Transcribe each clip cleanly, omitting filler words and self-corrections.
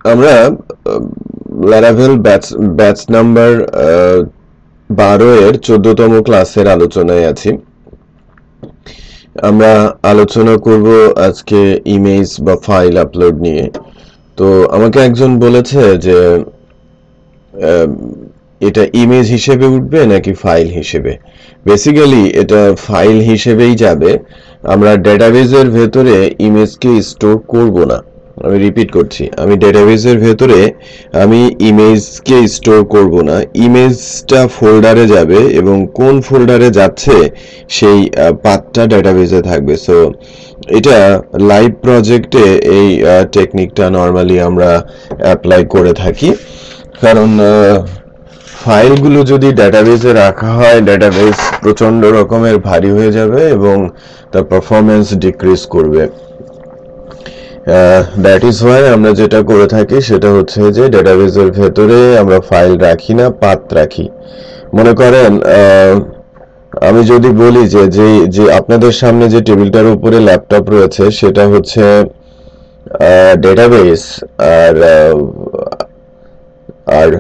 আমরা Laravel batch number 12 এর 14তম ক্লাসের আলোচনায় আছি। আমরা আলোচনা করব আজকে ইমেজ বা ফাইল আপলোড নিয়ে। তো আমাকে একজন বলেছে যে এটা ইমেজ হিসেবে উঠবে নাকি ফাইল হিসেবে। বেসিক্যালি এটা ফাইল হিসেবেই যাবে। আমরা ডেটাবেজের ভেতরে ইমেজকে স্টোর করব না। আমি রিপিট করছি, আমি ডেটাবেজের ভেতরে আমি ইমেজকে স্টোর করব না। ইমেজটা ফোল্ডারে যাবে এবং কোন ফোল্ডারে যাচ্ছে সেই পাথটা ডেটাবেজে থাকবে। সো এটা লাইভ প্রজেক্টে এই টেকনিকটা নর্মালি আমরা অ্যাপ্লাই করে থাকি, কারণ ফাইলগুলো যদি ডেটাবেজে রাখা হয় ডেটাবেজ প্রচন্ড রকমের ভারী হয়ে যাবে এবং তার পারফরমেন্স ডিক্রিজ করবে। দ্যাট ইজ ওয়াই আমরা যেটা করে থাকি সেটা হচ্ছে যে ডেটাবেজের ভেতরে আমরা ফাইল রাখি না, পাথ রাখি। মনে করেন আমি যদি বলি যে যে আপনাদের সামনে যে টেবিলটার উপরে ল্যাপটপ রয়েছে সেটা হচ্ছে ডেটাবেজ, আর আর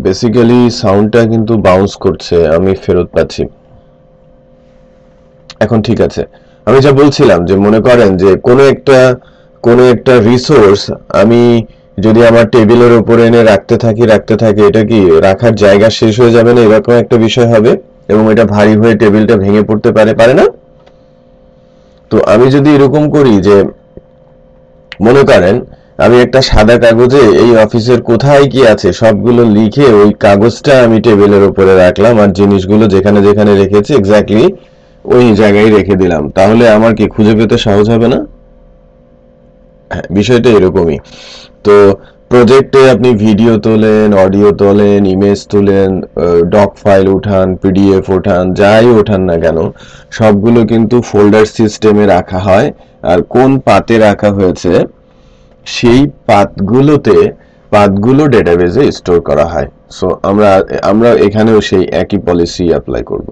বেসিক্যালি সাউন্ডটা কিন্তু বাউন্স করছে, আমি ফেরত পাচ্ছি। এখন ঠিক আছে, আমি যা বলছিলাম যে মনে করেন যে কোনো একটা রিসোর্স আমি যদি আমার টেবিলের উপরে এনে রাখতে থাকি এটা কি রাখার জায়গা শেষ হয়ে যাবে না, এরকম একটা বিষয় হবে এবং এটা ভারী হয়ে টেবিলটা ভেঙে পড়তে পারে না। তো আমি যদি এরকম করি যে মনে করেন আমি একটা সাদা কাগজে এই অফিসের কোথায় কি আছে সবগুলো লিখে ওই কাগজটা আমি টেবিলের উপরে রাখলাম, আর জিনিসগুলো যেখানে যেখানে রেখেছি এক্স্যাক্টলি ওই জায়গায় রেখে দিলাম, তাহলে আমার কি খুঁজে পেতে সহজ হবে না? হ্যাঁ, বিষয়টা এরকমই। তো প্রজেক্টে আপনি ভিডিও তোলেন, অডিও তোলেন, ইমেজ তুলেন, ডক ফাইল উঠান, পিডিএফ ওঠান, যাই ওঠান না কেন সবগুলো কিন্তু ফোল্ডার সিস্টেমে রাখা হয়। আর কোন পাতে রাখা হয়েছে সেই পাথগুলো ডেটাবেজে স্টোর করা হয়। সো আমরা এখানেও সেই একই পলিসি অ্যাপ্লাই করব।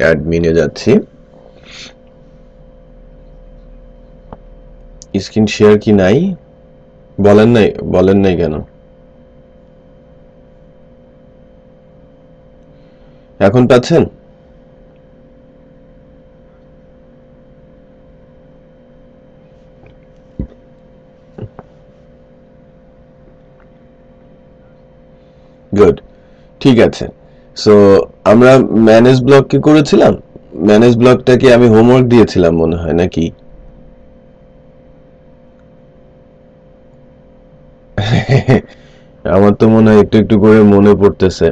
অ্যাডমিনে যাচ্ছি। স্ক্রিন শেয়ার কি নাই? বলেন নাই কেন? এখন পাচ্ছেন? গুড, ঠিক আছে। সো আমরা ম্যানেজ ব্লক কি করেছিলাম? ম্যানেজ ব্লকটা কি আমি হোমওয়ার্ক দিয়েছিলাম মনে হয় নাকি? আমার তো মনে হয় একটু একটু করে মনে পড়তেছে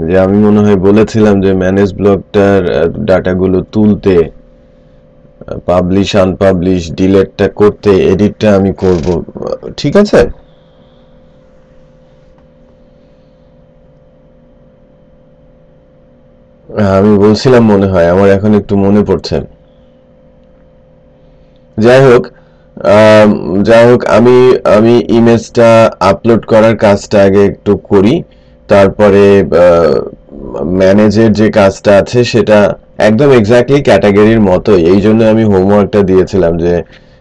যে আমি মনে হয় বলেছিলাম যে ম্যানেজ ব্লকটার ডাটাগুলো তুলতে, পাবলিশ আনপাবলিশ ডিলেটটা করতে, এডিটটা আমি করব। ঠিক আছে, আমি বলছিলাম মনে হয়, আমার এখন একটু মনে পড়ছে। যাই হোক, আমি আমি ইমেজটা আপলোড করার কাজটা আগে একটু করি, তারপরে ম্যানেজের যে কাজটা আছে সেটা একদম এক্স্যাক্টলি ক্যাটাগরির মতোই। এই জন্য আমি হোমওয়ার্কটা দিয়েছিলাম যে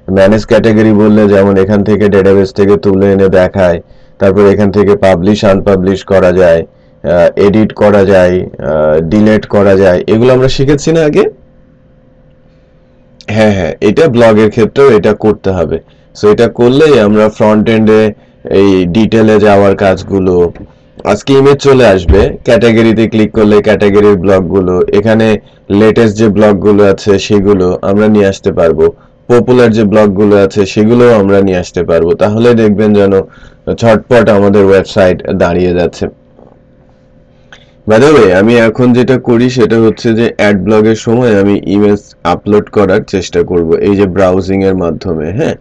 ম্যানেজ ক্যাটাগরি বললে যেমন এখান থেকে ডেটাবেস থেকে তুলে এনে দেখায়, তারপর এখান থেকে পাবলিশ আনপাবলিশ করা যায়, এডিট করা যায়, ডিলেট করা যায়, এগুলো আমরা শিখেছি না আগে? হ্যাঁ হ্যাঁ, এটা ব্লগের ক্ষেত্রেও এটা করতে হবে। সো এটা করলেই আমরা ফ্রন্ট এন্ডে এই ডিটেলে যাওয়ার কাজগুলো, আজকে ইমেজ চলে আসবে, ক্যাটাগরিতে ক্লিক করলে ক্যাটাগরির ব্লগগুলো, এখানে লেটেস্ট যে ব্লগগুলো আছে সেগুলো আমরা নিয়ে আসতে পারবো, পপুলার যে ব্লগগুলো আছে সেগুলো আমরা নিয়ে আসতে পারবো। তাহলে দেখবেন যেন ঝটপট আমাদের ওয়েবসাইট দাঁড়িয়ে যাচ্ছে। বাই দ্য ওয়ে, আমি এখন যেটা করি সেটা হচ্ছে যে অ্যাড ব্লগের সময় আমি ইমেজ আপলোড করার চেষ্টা করব এই যে ব্রাউজিং এর মাধ্যমে। হ্যাঁ,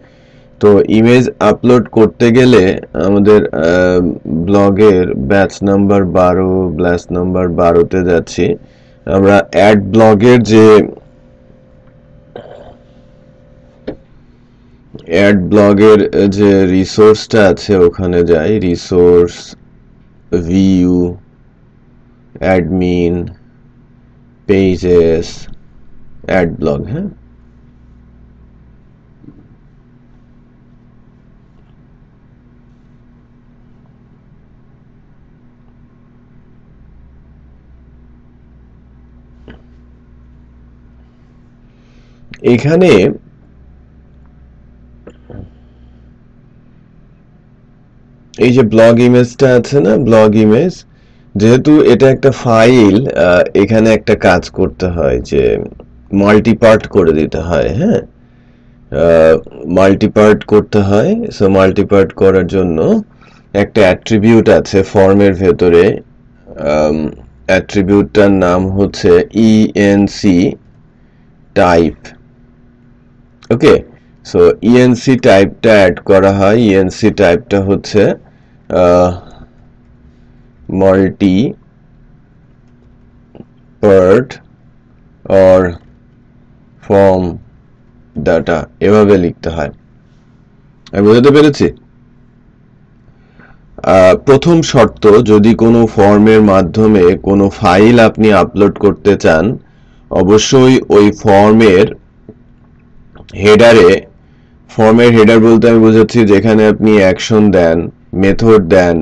তো ইমেজ আপলোড করতে গেলে আমাদের ব্লগের ব্যাচ নাম্বার 12 যাচ্ছি। আমরা অ্যাড ব্লগের যে রিসোর্সটা আছে ওখানে যাই, resource view, admin, pages, add blog, হ্যাঁ। এখানে এই যে ব্লগ ইমেজটা আছে না, ব্লগ ইমেজ, যেহেতু এটা একটা ফাইল, এখানে একটা কাজ করতে হয় যে মাল্টিপার্ট করে দিতে হয়, হ্যাঁ। মাল্টিপার্ট করতে হয়। সো মাল্টিপার্ট করার জন্য একটা অ্যাট্রিবিউট আছে ফর্মের ভেতরে, অ্যাট্রিবিউটটার নাম হচ্ছে ইএনসি টাইপ। ওকে, সো ইএনসি টাইপটা অ্যাড করা হয়। ইএনসি টাইপটা হচ্ছে multi part or form data, এভাবে লিখতে হয়। আমি বুঝতে পেরেছি? প্রথম শর্ত, যদি কোনো ফর্মের মাধ্যমে কোনো ফাইল আপনি আপলোড করতে চান, অবশ্যই ওই ফর্মের হেডারে, ফর্মের হেডার বলতে আমি বোঝাচ্ছি যেখানে আপনি অ্যাকশন দেন, মেথড দেন,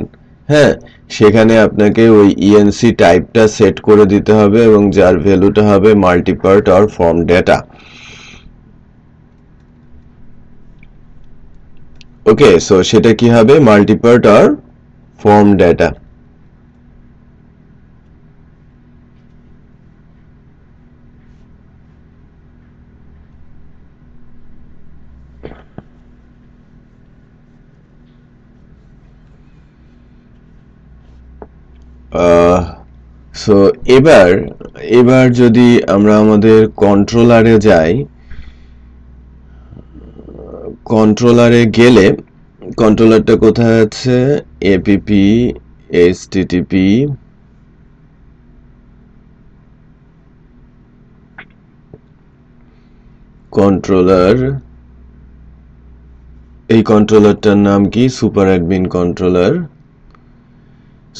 হ্যাঁ, সেখানে আপনাকে ওই ইএনসি টাইপটা সেট করে দিতে হবে এবং যার ভ্যালুটা হবে multipart or form data. Okay, so সেটা কি হবে? Multipart or form data. So এবার যদি আমরা আমাদের কন্ট্রোলারে যাই, কন্ট্রোলারে গেলে কন্ট্রোলারটা কোথায় আছে? এপিপি এইচটিটিপি কন্ট্রোলার, এই কন্ট্রোলারটার নাম কি? Super admin controller.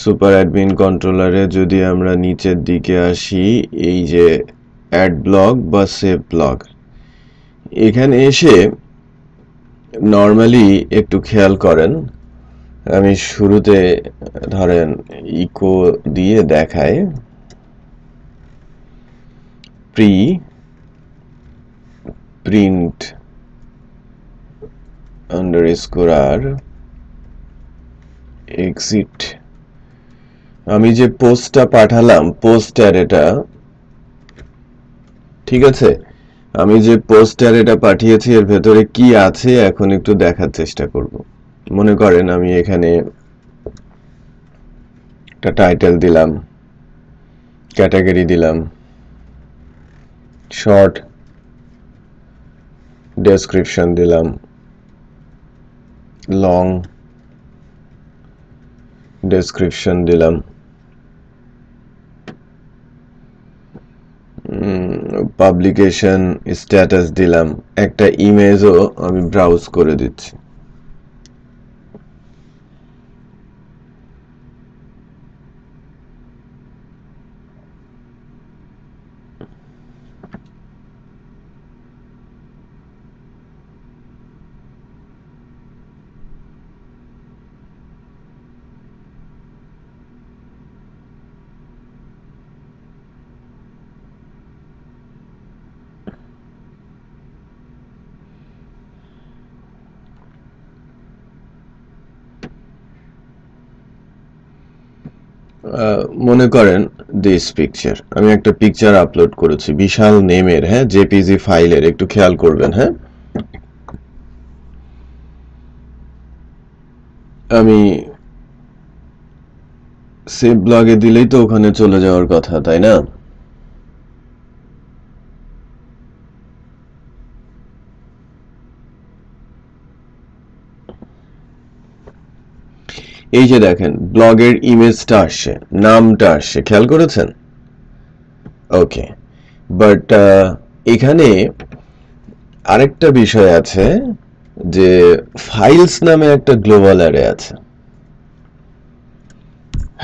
Super admin কন্ট্রোলারে যদি আমরা নিচের দিকে আসি, এই যে অ্যাড ব্লগ বা সেভ ব্লগ, এখানে এসে নর্মালি একটু খেয়াল করেন, আমি শুরুতে ধরেন ইকো দিয়ে দেখাই, প্রিন্ট আন্ডারস্কোর আর এক্সিট। আমি যে পোস্টটা পাঠালাম, পোস্টার এটা, ঠিক আছে, আমি যে পোস্টার এটা পাঠিয়েছি এর ভেতরে কি আছে এখন একটু দেখার চেষ্টা করব। মনে করেন আমি এখানে একটা টাইটেল দিলাম, ক্যাটাগরি দিলাম, শর্ট ডেসক্রিপশন দিলাম, লং ডেসক্রিপশন দিলাম, পাবলিকেশন স্ট্যাটাস দিলাম, একটা ইমেজও আমি ব্রাউজ করে দিচ্ছি। মনে করেন দিস পিকচার, আমি একটা পিকচার আপলোড করেছি বিশাল নেমের, হ্যাঁ, জেপিজি ফাইলের, একটু খেয়াল করবেন, হ্যাঁ। আমি সেভ ব্লগে দিলেই তো ওখানে চলে যাওয়ার কথা, তাই না? এই যে দেখেন ব্লগের ইমেজটা আসছে, নামটা আসছে, খেয়াল করেছেন? ওকে, বাট এখানে আরেকটা বিষয় আছে যে ফাইলস নামে একটা গ্লোবাল অ্যারে আছে।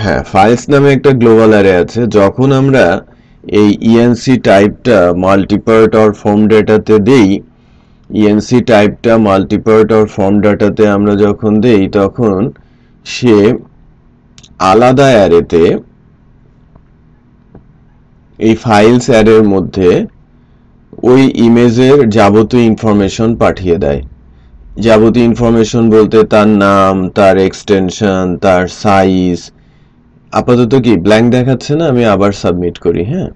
হ্যাঁ, ফাইলস নামে একটা গ্লোবাল অ্যারে আছে। যখন আমরা এই ইএনসি টাইপটা মাল্টিপার্ট অর ফর্ম ডেটাতে দেই, ইএনসি টাইপটা মাল্টিপার্ট অর ফর্ম ডাটাতে আমরা যখন দেই, তখন সে আলাদা অ্যারেতে এই ফাইলস অ্যারের মধ্যে ওই ইমেজের যাবতীয় ইনফরমেশন পাঠিয়ে দেয়। যাবতীয় ইনফরমেশন বলতে তার নাম, তার এক্সটেনশন, তার সাইজ। আপাতত কি ব্ল্যাঙ্ক দেখাচ্ছে না? আমি আবার সাবমিট করি। হ্যাঁ,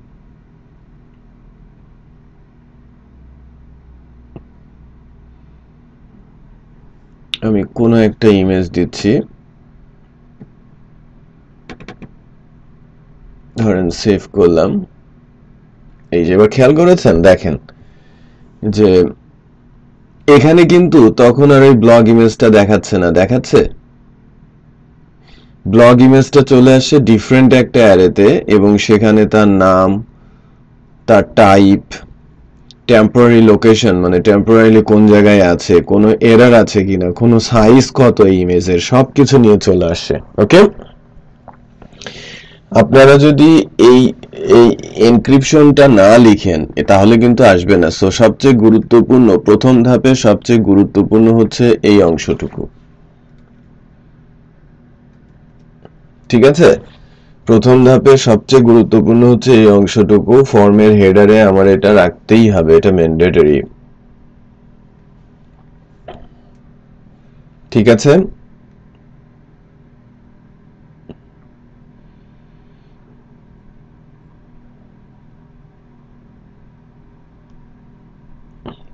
আমি কোনো একটা ইমেজ দিচ্ছি, ধরেন সেভ করলাম। এই যে এবার খেয়াল করেছেন, দেখেন যে এখানে কিন্তু তখন আর ওই ব্লগ ইমেজটা দেখাচ্ছে না, দেখাচ্ছে ব্লগ ইমেজটা চলে আসছে ডিফারেন্ট একটা অ্যারেতে, এবং সেখানে তার নাম, তার টাইপ, টেম্পোরারি লোকেশন মানে টেম্পোরারিলি কোন জায়গায় আছে, কোনো এরর আছে কিনা, কোনো সাইজ কত এই ইমেজের, সবকিছু নিয়ে চলে আসছে। ওকে, আপনারা যদি এই এই এনক্রিপশনটা না লিখেন তাহলে কিন্তু আসবে না। সো সবচেয়ে গুরুত্বপূর্ণ, প্রথম ধাপে সবচেয়ে গুরুত্বপূর্ণ হচ্ছে এই অংশটুকু। ঠিক আছে, প্রথম ধাপে সবচেয়ে গুরুত্বপূর্ণ হচ্ছে এই অংশটুকু। ফর্মের হেডারে আমার এটা রাখতেই হবে, এটা ম্যান্ডেটরি। ঠিক আছে,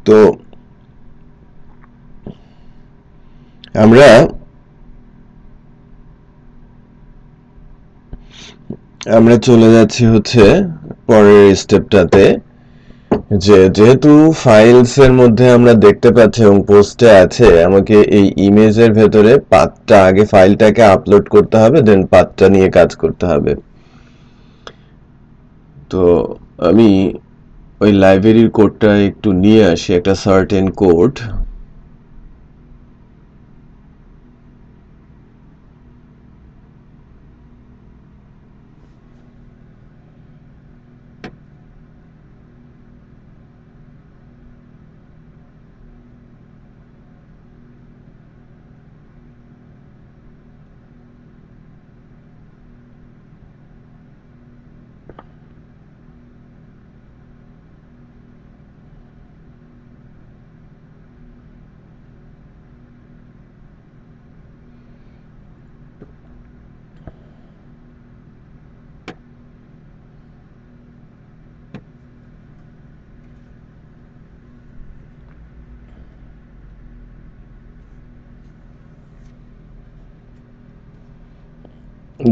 তো আমরা চলে যাচ্ছি হচ্ছে পরের স্টেপটাতে, যে যেহেতু ফাইলস এর মধ্যে আমরা দেখতে পাচ্ছি এবং পোস্টে আছে, আমাকে এই ইমেজের ভেতরে পাথটা, আগে ফাইলটাকে আপলোড করতে হবে, দেন পাথটা নিয়ে কাজ করতে হবে। তো আমি ওই লাইব্রেরির কোডটা একটু নিয়ে আসি, একটা সার্টেন কোড।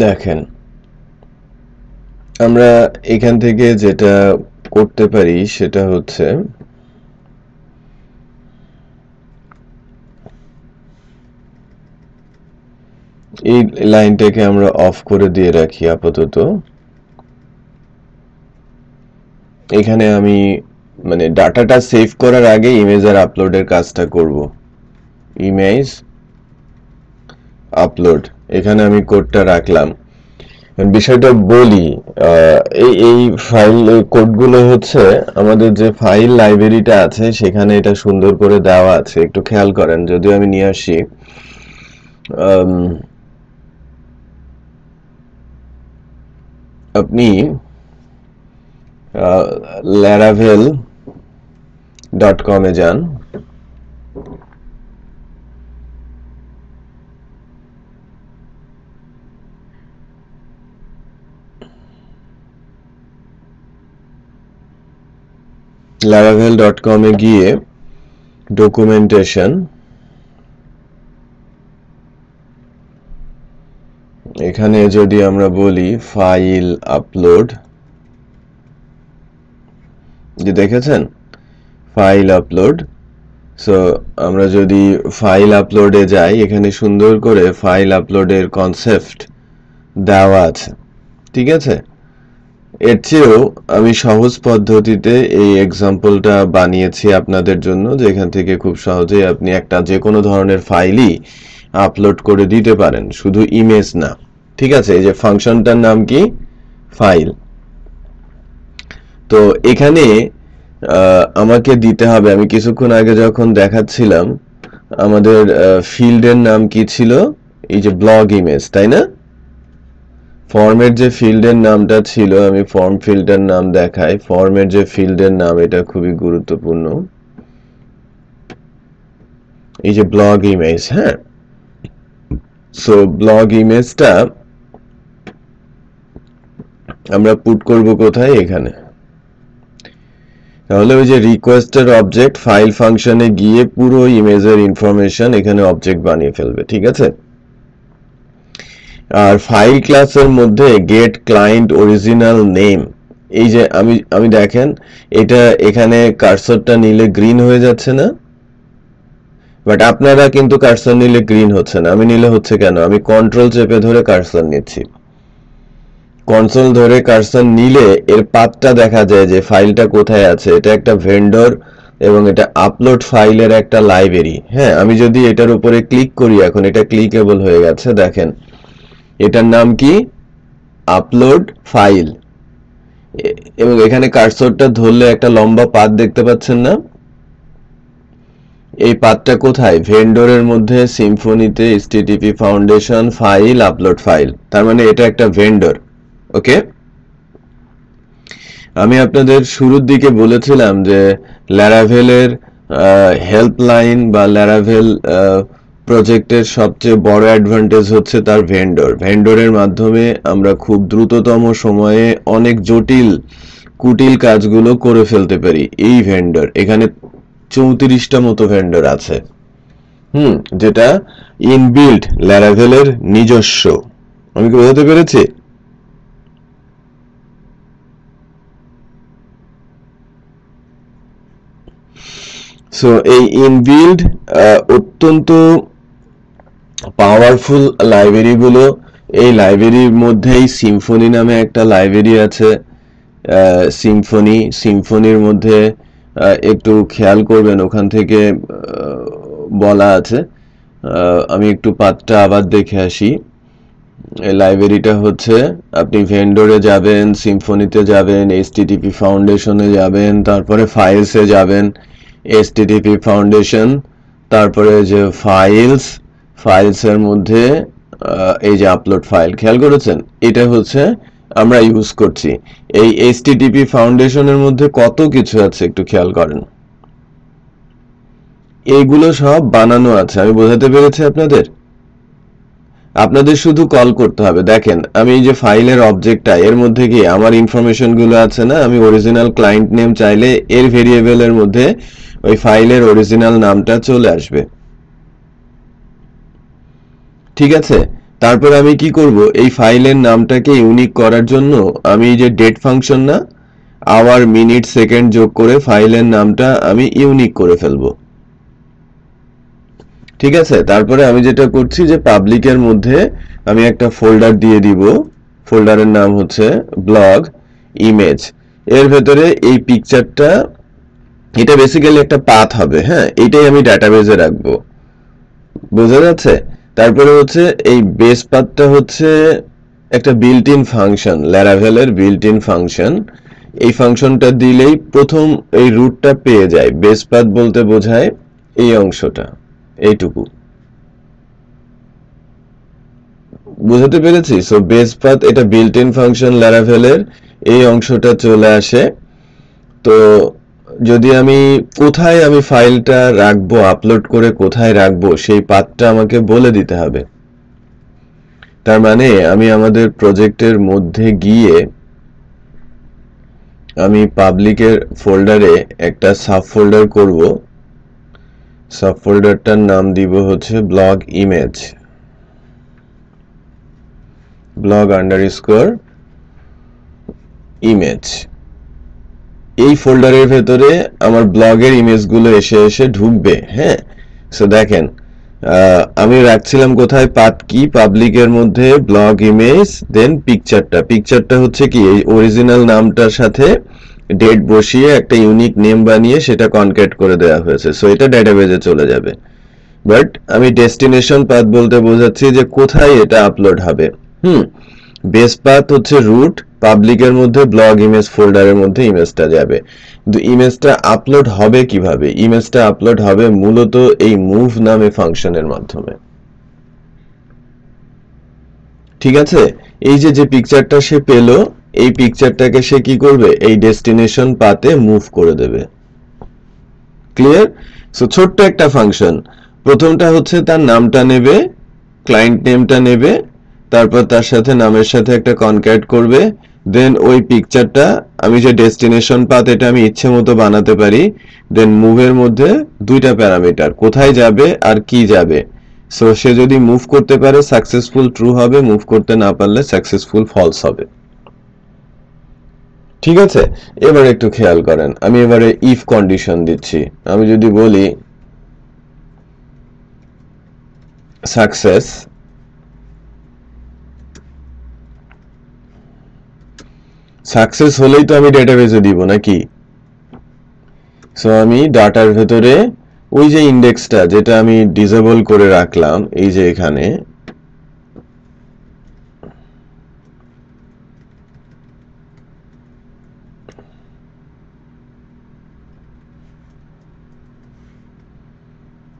দেখেন, আমরা এখান থেকে যেটা করতে পারি সেটা হচ্ছে এই লাইনটাকে আমরা অফ করে দিয়ে রাখি আপাতত। এখানে আমি মানে ডাটাটা সেভ করার আগে ইমেজ আর আপলোডের কাজটা করব। ইমেজ আপলোড, এখানে আমি কোডটা রাখলাম। বিষয়টা বলি, এই ফাইল কোডগুলো হচ্ছে আমাদের যে ফাইল লাইব্রেরিটা আছে সেখানে এটা সুন্দর করে দেওয়া আছে, একটু খেয়াল করেন। যদিও আমি নিয়ে আসি, আপনি laravel.com এ যান, laravel.com এ গিয়ে ডকুমেন্টেশন, এখানে যদি আমরা বলি ফাইল আপলোড, যে দেখেছেন ফাইল আপলোড। সো আমরা যদি ফাইল আপলোডে যাই, এখানে সুন্দর করে ফাইল আপলোডের কনসেপ্ট দেওয়া আছে। ঠিক আছে, এর চেয়েও আমি সহজ পদ্ধতিতে এই এক্সাম্পলটা বানিয়েছি আপনাদের জন্য, যেখান থেকে খুব সহজেই আপনি একটা যে কোনো ধরনের ফাইলই আপলোড করে দিতে পারেন, শুধু ইমেজ না। ঠিক আছে, এই যে ফাংশনটার নাম কি, ফাইল। তো এখানে আমাকে দিতে হবে, আমি কিছুক্ষণ আগে যখন দেখাচ্ছিলাম আমাদের ফিল্ডের নাম কি ছিল, এই যে ব্লগ ইমেজ, তাই না? ফর্মের যে ফিল্ডের নামটা ছিল, আমি ফর্ম ফিল্ডের নাম দেখাই। ফর্মের যে ফিল্ডের নাম, এটা খুবই গুরুত্বপূর্ণ, এই যে ব্লগ ইমেজ। হ্যাঁ, সো ব্লগ ইমেজটা আমরা পুট করব কোথায়, এখানে। তাহলে ওই যে রিকোয়েস্টের অবজেক্ট ফাইল ফাংশনে গিয়ে পুরো ইমেজের ইনফরমেশন এখানে অবজেক্ট বানিয়ে ফেলবে, ঠিক আছে? আর ফাইল ক্লাসের মধ্যে গেট ক্লায়েন্ট অরিজিনাল নেম, এই যে আমি দেখেন এটা এখানে কার্সরটা নিলে গ্রিন হয়ে যাচ্ছে না, বাট আপনারা কিন্তু কার্সর নিলে গ্রিন হচ্ছে না। আমি নিলে হচ্ছে কেন? আমি কন্ট্রোল চেপে ধরে কার্সর নিচ্ছি। কনসোল ধরে কার্সর নিলে এর পাথটা দেখা যায় যে ফাইলটা কোথায় আছে। এটা একটা ভেন্ডর এবং এটা আপলোড ফাইলের একটা লাইব্রেরি। হ্যাঁ, আমি যদি এটার উপরে ক্লিক করি, এখন এটা ক্লিকেবল হয়ে গেছে, দেখেন এটার নাম কি, আপলোড ফাইল। এবং এখানে কার্সরটা ধরলে একটা লম্বা পাথ দেখতে পাচ্ছেন না? এই পাথটা কোথায়? ভেন্ডরের মধ্যে, সিম্ফনিতে, HTTP foundation, file, upload file. তার মানে এটা একটা ভেন্ডর। ওকে, আমি আপনাদের শুরুর দিকে বলেছিলাম যে ল্যারাভেলের হেল্পলাইন বা ল্যারাভেল প্রজেক্টের সবচেয়ে বড় অ্যাডভান্টেজ হচ্ছে তার ভেন্ডর। ভেন্ডরের মাধ্যমে আমরা খুব দ্রুততম সময়ে অনেক জটিল কুটিল কাজগুলো করে ফেলতে পারি। এই ভেন্ডর, এখানে 34টা মতো ভেন্ডর আছে, যেটা ইনবিল্ট ল্যারাভেলের নিজস্ব। আমি কি বোঝাতে পেরেছি? সো এই ইনবিল্ড অত্যন্ত পাওয়ারফুল লাইব্রেরিগুলো, এই লাইব্রেরির মধ্যেই সিম্ফনি নামে একটা লাইব্রেরি আছে। সিম্ফনির মধ্যে একটু খেয়াল করবেন, ওখান থেকে বলা আছে, আমি একটু পাথটা আবার দেখে আসি। এই লাইব্রেরিটা হচ্ছে, আপনি ভেন্ডরে যাবেন, সিম্ফনিতে যাবেন, এইচটিটিপি ফাউন্ডেশনে যাবেন, তারপরে ফাইলসে যাবেন, এইচটিটিপি ফাউন্ডেশন, তারপরে যে ফাইলসের মধ্যে এই যে আপলোড ফাইল, খেয়াল করেছেন? এটা হচ্ছে আমরা ইউজ করছি। এই এইচটিটিপি ফাউন্ডেশনের মধ্যে কত কিছু আছে একটু খেয়াল করেন। এইগুলো সব বানানো আছে। আমি বোঝাতে পেরেছি আপনাদের? আপনাদের শুধু কল করতে হবে। দেখেন আমি এই যে ফাইলের অবজেক্টটা, এর মধ্যে কি আমার ইনফরমেশন গুলো আছে না? আমি অরিজিনাল ক্লায়েন্ট নেম চাইলে এর ভেরিয়েবলের মধ্যে ওই ফাইলের অরিজিনাল নামটা চলে আসবে, ঠিক আছে? তারপর আমি কি করব, এই ফাইলের নামটাকে ইউনিক করার জন্য আমি যে ডেট ফাংশন না, আওয়ার, মিনিট, সেকেন্ড যোগ করে ফাইলের নামটা আমি ইউনিক করে ফেলবো, ঠিক আছে? তারপরে আমি যেটা করছি যে পাবলিকের মধ্যে আমি একটা ফোল্ডার দিয়ে দিব। ফোল্ডারের নাম হচ্ছে ব্লগ ইমেজ। এর ভেতরে এই পিকচারটা, এটা বেসিক্যালি একটা পাথ হবে। হ্যাঁ, এটাই আমি ডাটাবেজে রাখবো, বোঝা যাচ্ছে? তারপরে হচ্ছে এই বেস পাথটা হচ্ছে একটা বিল্ট ইন ফাংশন, ল্যারাভেলের বিল্ট ইন ফাংশন। এই ফাংশনটা দিলেই প্রথম এই রুটটা পেয়ে যায়। বেস পাথ বলতে বোঝায় এই অংশটা, এইটুকু। বুঝতে পেরেছি? সো বেস পাথ এটা বিল্ট ইন ফাংশন ল্যারাভেলের, এই অংশটা চলে আসে। তো যদি আমি কোথায় আমি ফাইলটা রাখবো, আপলোড করে কোথায় রাখবো, সেই পাথটা আমাকে বলে দিতে হবে। তার মানে আমি আমাদের প্রজেক্টের মধ্যে গিয়ে আমি পাবলিকের ফোল্ডারে একটা সাব ফোল্ডার করব। সাব ফোল্ডারটার নাম দিব হচ্ছে blog image, blog underscore image. এই ফোল্ডারের ভেতরে আমার ব্লগের ইমেজগুলো এসে এসে ঢুকবে। হ্যাঁ, সো দেখেন আমি রাখছিলাম কোথায়, পাথ কি, পাবলিকের মধ্যে ব্লগ ইমেজ, দেন পিকচারটা হচ্ছে কি এই অরিজিনাল নামটার সাথে ডেট বসিয়ে একটা ইউনিক নেম বানিয়ে সেটা কনক্যাট করে দেওয়া হয়েছে। সো এটা ডেটাবেজে চলে যাবে। বাট আমি ডেস্টিনেশন পাথ বলতে বোঝাচ্ছি যে কোথায় এটা আপলোড হবে। বেস পাথ হচ্ছে রুট, পাবলিকের মধ্যে ব্লগ ইমেজ ফোল্ডারের মধ্যে ইমেজটা যাবে। কিন্তু ইমেজটা আপলোড হবে কিভাবে? ইমেজটা আপলোড হবে মূলত এই মুভ নামে ফাংশনের মাধ্যমে। ঠিক আছে, এই যে পিকচারটা সে পেলো, এই পিকচারটাকে সে কি করবে? এই ডেস্টিনেশন পাতে মুভ করে দেবে। ক্লিয়ার? সো ছোট্ট একটা ফাংশন। প্রথমটা হচ্ছে তার নামটা নেবে, ক্লায়েন্ট নেমটা নেবে, তারপর তার সাথে নামের সাথে একটা কনক্যাট করবে, দেন ওই পিকচারটা আমি যে ডেস্টিনেশন পাথ এটা আমি ইচ্ছে মতো বানাতে পারি, দেন মুভের মধ্যে দুইটা প্যারামিটার, কোথায় যাবে আর কি যাবে। সো সে যদি মুভ করতে পারে সাকসেসফুল ট্রু হবে, মুভ করতে না পারলে সাকসেসফুল ফলস হবে। ঠিক আছে, এবার একটু খেয়াল করেন, আমি এবারে ইফ কন্ডিশন দিচ্ছি। আমি যদি বলি সাকসেস, সাকসেস হলেই তো আমি ডেটাবেসে দিব নাকি? সো আমি ডাটার ভেতরে ওই যে ইন্ডেক্সটা যেটা আমি ডিসেবল করে রাখলাম, এই যে এখানে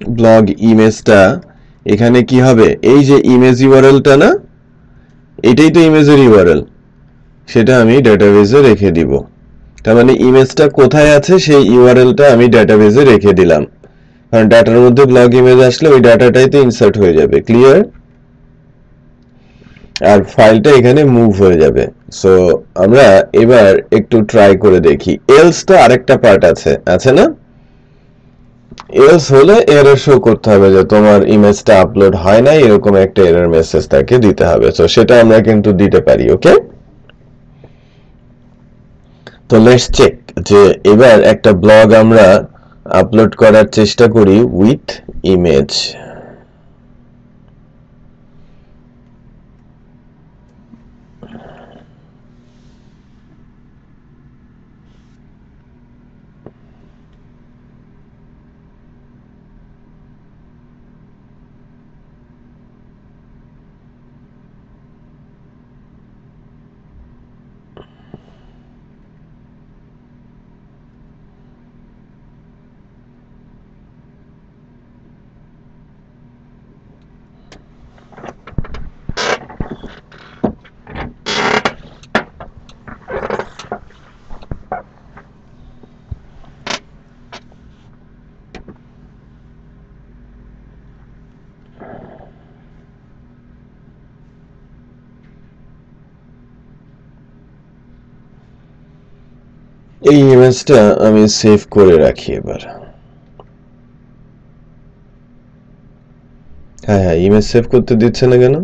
ব্লগ ইমেজটা, এখানে কি হবে? এই যে ইমেজ ইউআরএলটা না, এটাই তো ইমেজের ইউআরএল, সেটা আমি ডেটাবেসে রেখে দিব। তার মানে ইমেজটা কোথায় আছে সেই ইউআরএলটা আমি ডেটাবেসে রেখে দিলাম, কারণ ডাটার মধ্যে ব্লগ ইমেজ আসলে ওই ডাটাটাইতে ইনসার্ট হয়ে যাবে। ক্লিয়ার? আর ফাইলটা এখানে মুভ হয়ে যাবে। সো আমরা এবার একটু ট্রাই করে দেখি। এলস তো আরেকটা পার্ট আছে না? এলস হলে এরর শো করতে হবে যে তোমার ইমেজটা আপলোড হয় না, এরকম একটা এরর মেসেজ তাকে দিতে হবে। সো সেটা আমরা কিন্তু দিতে পারি। ওকে, তো লেটস চেক যে এবার একটা ব্লগ আমরা আপলোড করার চেষ্টা করি উইথ ইমেজ। এই ইমেজটা আমি সেভ করে রাখি এবার। হ্যাঁ, ইমেজ সেভ করতে দিচ্ছে না কেন?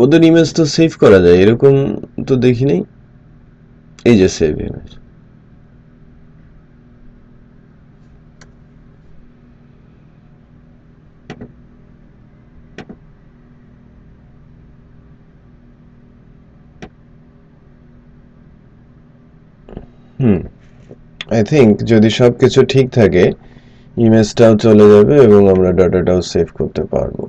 ওদের ইমেজ তো সেভ করা যায়, এরকম তো দেখি নাই। এই যে সেভ ইমেজ, আই থিঙ্ক যদি সবকিছু ঠিক থাকে ইমেজটাও চলে যাবে এবং আমরা ডাটাটাও সেভ করতে পারবো।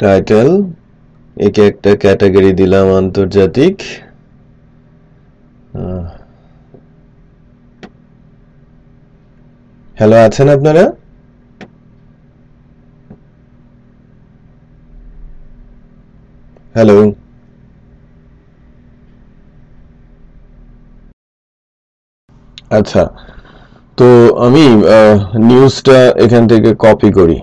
টাইটেল, একে একটা ক্যাটাগরি দিলাম আন্তর্জাতিক। হ্যালো, আছেন আপনারা? হ্যালো, আচ্ছা, তো আমি নিউজটা এখান থেকে কপি করি।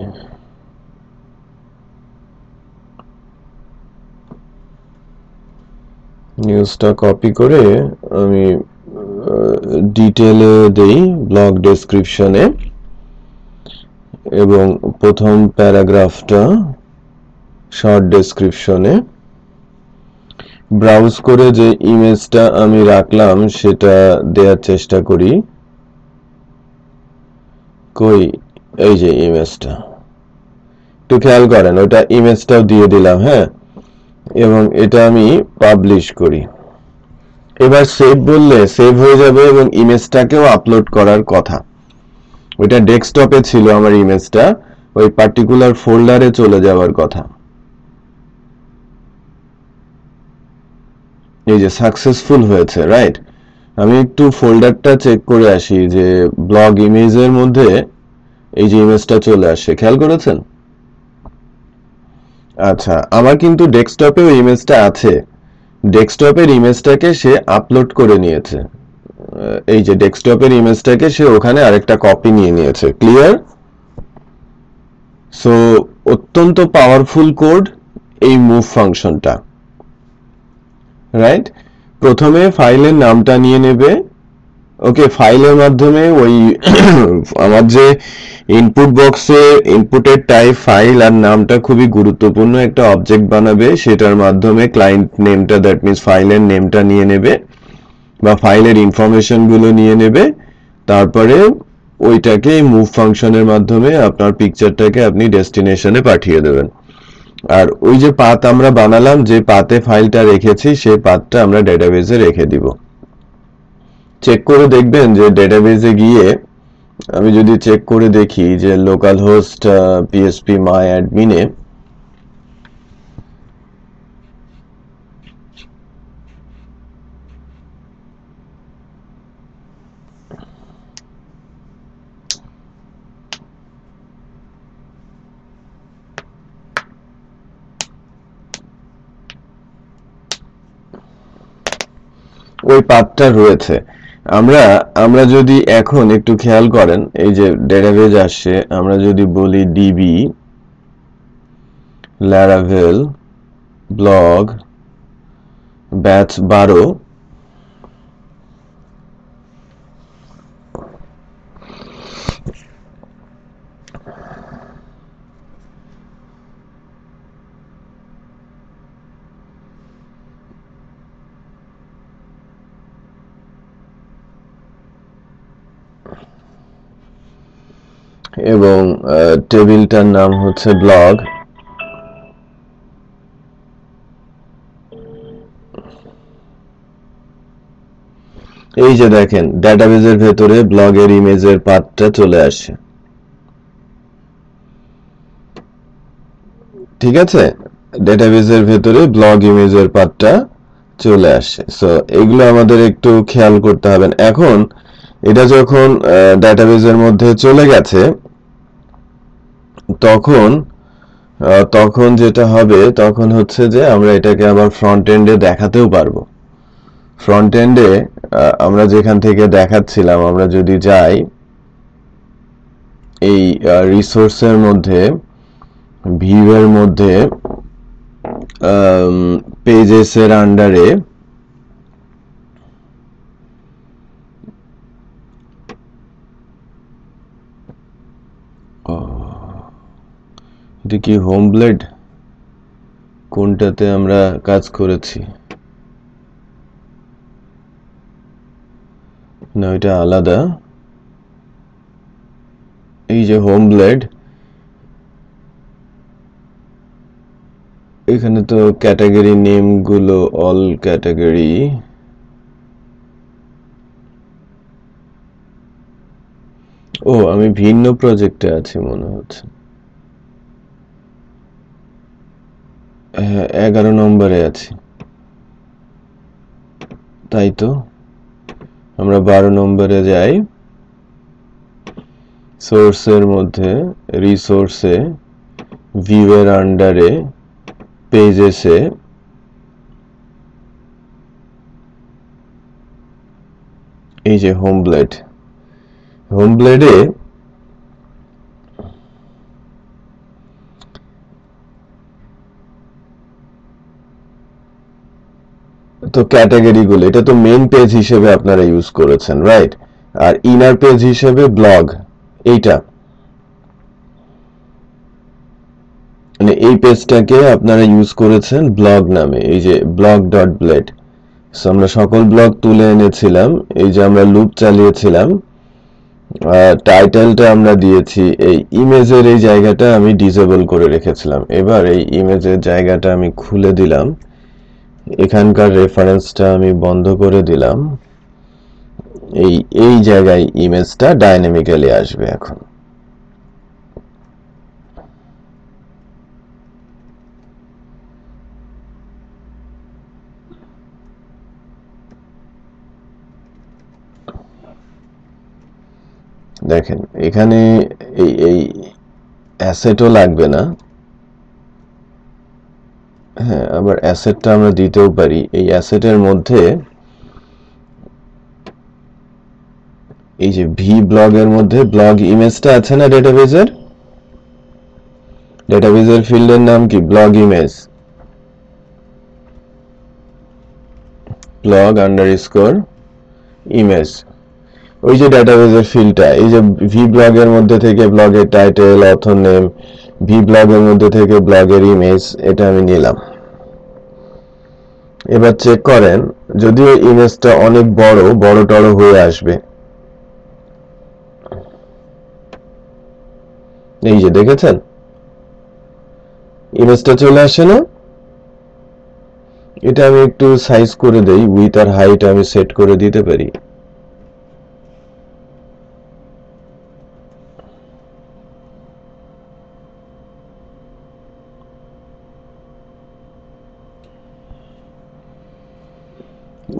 নিউজটা কপি করে আমি ডিটেলে দেই ব্লগ ডেসক্রিপশনে, এবং প্রথম প্যারাগ্রাফটা শর্ট ডেসক্রিপশনে ব্রাউজ করে যে ইমেজটা আমি রাখলাম সেটা দেওয়ার চেষ্টা করি। কই, এই যে ইমেজটা, একটু খেয়াল করেন, ওটা ইমেজটাও দিয়ে দিলাম। হ্যাঁ, এবং এটা আমি পাবলিশ করি। এবার সেভ বললে সেভ হয়ে যাবে এবং ইমেজটাকেও আপলোড করার কথা। ওইটা ডেস্কটপে ছিল আমার ইমেজটা, ওই পার্টিকুলার ফোল্ডারে চলে যাওয়ার কথা। এই যে সাকসেসফুল হয়েছে, রাইট? আমি একটু ফোল্ডারটা চেক করে আসি যে ব্লগ ইমেজের মধ্যে এই যে ইমেজটা চলে আসে, খেয়াল করেছেন? আচ্ছা, আমার কিন্তু ডেস্কটপেও ইমেজটা আছে। ডেস্কটপের ইমেজটাকে সে আপলোড করে নিয়েছে। এই যে ডেস্কটপের ইমেজটাকে সে ওখানে আরেকটা কপি নিয়ে নিয়েছে। ক্লিয়ার? সো অত্যন্ত পাওয়ারফুল কোড এই মুভ ফাংশনটা, রাইট? প্রথমে ফাইলের নামটা নিয়ে নেবে। ওকে, ফাইলের মাধ্যমে ওই আমার যে ইনপুট বক্সে ইনপুটের টাইপ ফাইল আর নামটা খুবই গুরুত্বপূর্ণ একটা অবজেক্ট বানাবে, সেটার মাধ্যমে ক্লায়েন্ট নেমটা, দ্যাট মিনস ফাইলের নেমটা নিয়ে নেবে বা ফাইলের ইনফরমেশন গুলো নিয়ে নেবে। তারপরে ওইটাকে মুভ ফাংশনের মাধ্যমে আপনার পিকচারটাকে আপনি ডেস্টিনেশনে পাঠিয়ে দেবেন। আর ওই যে পাথ আমরা বানালাম, যে পাথে ফাইলটা রেখেছি, সেই পাথটা আমরা ডেটাবেজে রেখে দিব। চেক করে দেখবেন যে ডেটাবেজে গিয়ে আমি যদি চেক করে দেখি যে লোকাল হোস্ট পিএসপি মাই অ্যাডমিনে ওই পাথটা রয়েছে। আমরা যদি এখন একটু খেয়াল করেন, এই যে ডেটাবেজ আসছে, আমরা যদি বলি ডিবি ল্যারাভেল ব্লগ ব্যাচ 12, এবং টেবিলটার নাম হচ্ছে ব্লগ। এই যে দেখেন ডেটাবেজের ভেতরে ব্লগের ইমেজের পাথটা চলে আসে। ঠিক আছে, ডেটাবেজের ভেতরে ব্লগ ইমেজের পাথটা চলে আসে। সো এগুলো আমাদের একটু খেয়াল করতে হবে। এখন এটা যখন ডেটাবেজের মধ্যে চলে গেছে, তখন যেটা হবে, তখন হচ্ছে যে আমরা এটাকে আবার ফ্রন্ট এন্ডে দেখাতেও পারবো। ফ্রন্ট এন্ডে আমরা যেখান থেকে দেখাচ্ছিলাম, আমরা যদি যাই এই রিসোর্সের মধ্যে, ভিউয়ের মধ্যে, পেজেসের আন্ডারে এটা কি হোম ব্লেড, কোনটাতে আমরা কাজ করেছি? না, এটা আলাদা। এই যে হোম ব্লেড, এখানে তো ক্যাটাগরি নেম গুলো অল ক্যাটাগরি। ও, আমি ভিন্ন প্রজেক্টে আছি মনে হচ্ছে। হ্যাঁ, 11 নম্বরে আছি, তাই তো। আমরা 12 নম্বরে যাই, সোর্সের মধ্যে, রিসোর্সে, ভিউয়ের আন্ডারে, পেজেসে, এই যে হোম ব্লেড। হোম ব্লেডে তো ক্যাটাগরি গুলো, এটা তো মেইন পেজ হিসেবে আপনারা ইউজ করেছেন, রাইট? আর ইনার পেজ হিসেবে ব্লগ, এইটা। মানে এই পেজটাকে আপনারা ইউজ করেছেন ব্লগ নামে, এই যে blog.blade। সো আমরা সকল ব্লগ তুলে এনেছিলাম, এই যে আমরা লুপ চালিয়েছিলাম, টাইটেলটা আমরা দিয়েছি, এই ইমেজের এই জায়গাটা আমি ডিসেবল করে রেখেছিলাম। এবার এই ইমেজের জায়গাটা আমি খুলে দিলাম, এখানকার রেফারেন্সটা আমি বন্ধ করে দিলাম, এই জায়গায় ইমেজটা ডাইনামিক্যালি আসবে এখন। দেখেন এখানে এই অ্যাসেটও লাগবে না, হ্যাঁ আবার অ্যাসেটটা আমরা দিতেও পারি। এই অ্যাসেটের মধ্যে এই যে ভি ব্লগের মধ্যে ব্লগ ইমেজটা আছে না, ডেটাবেজের ফিল্ডের নাম কি, blog image, blog underscore image. ওই যে ডেটাবেজের ফিল্ডটা, এই যে ভি ব্লগের মধ্যে থেকে ব্লগের টাইটেল, অথর নেম, ভি ব্লগের মধ্যে থেকে ব্লগের ইমেজ, এটা আমি নিলাম। এবার চেক করেন, যদিও ইমেজটা অনেক বড় টড় হয়ে আসবে, এই যে দেখেছেন ইমেজটা চলে আসে না। এটা আমি একটু সাইজ করে দেই, উইথ আর হাইট আমি সেট করে দিতে পারি।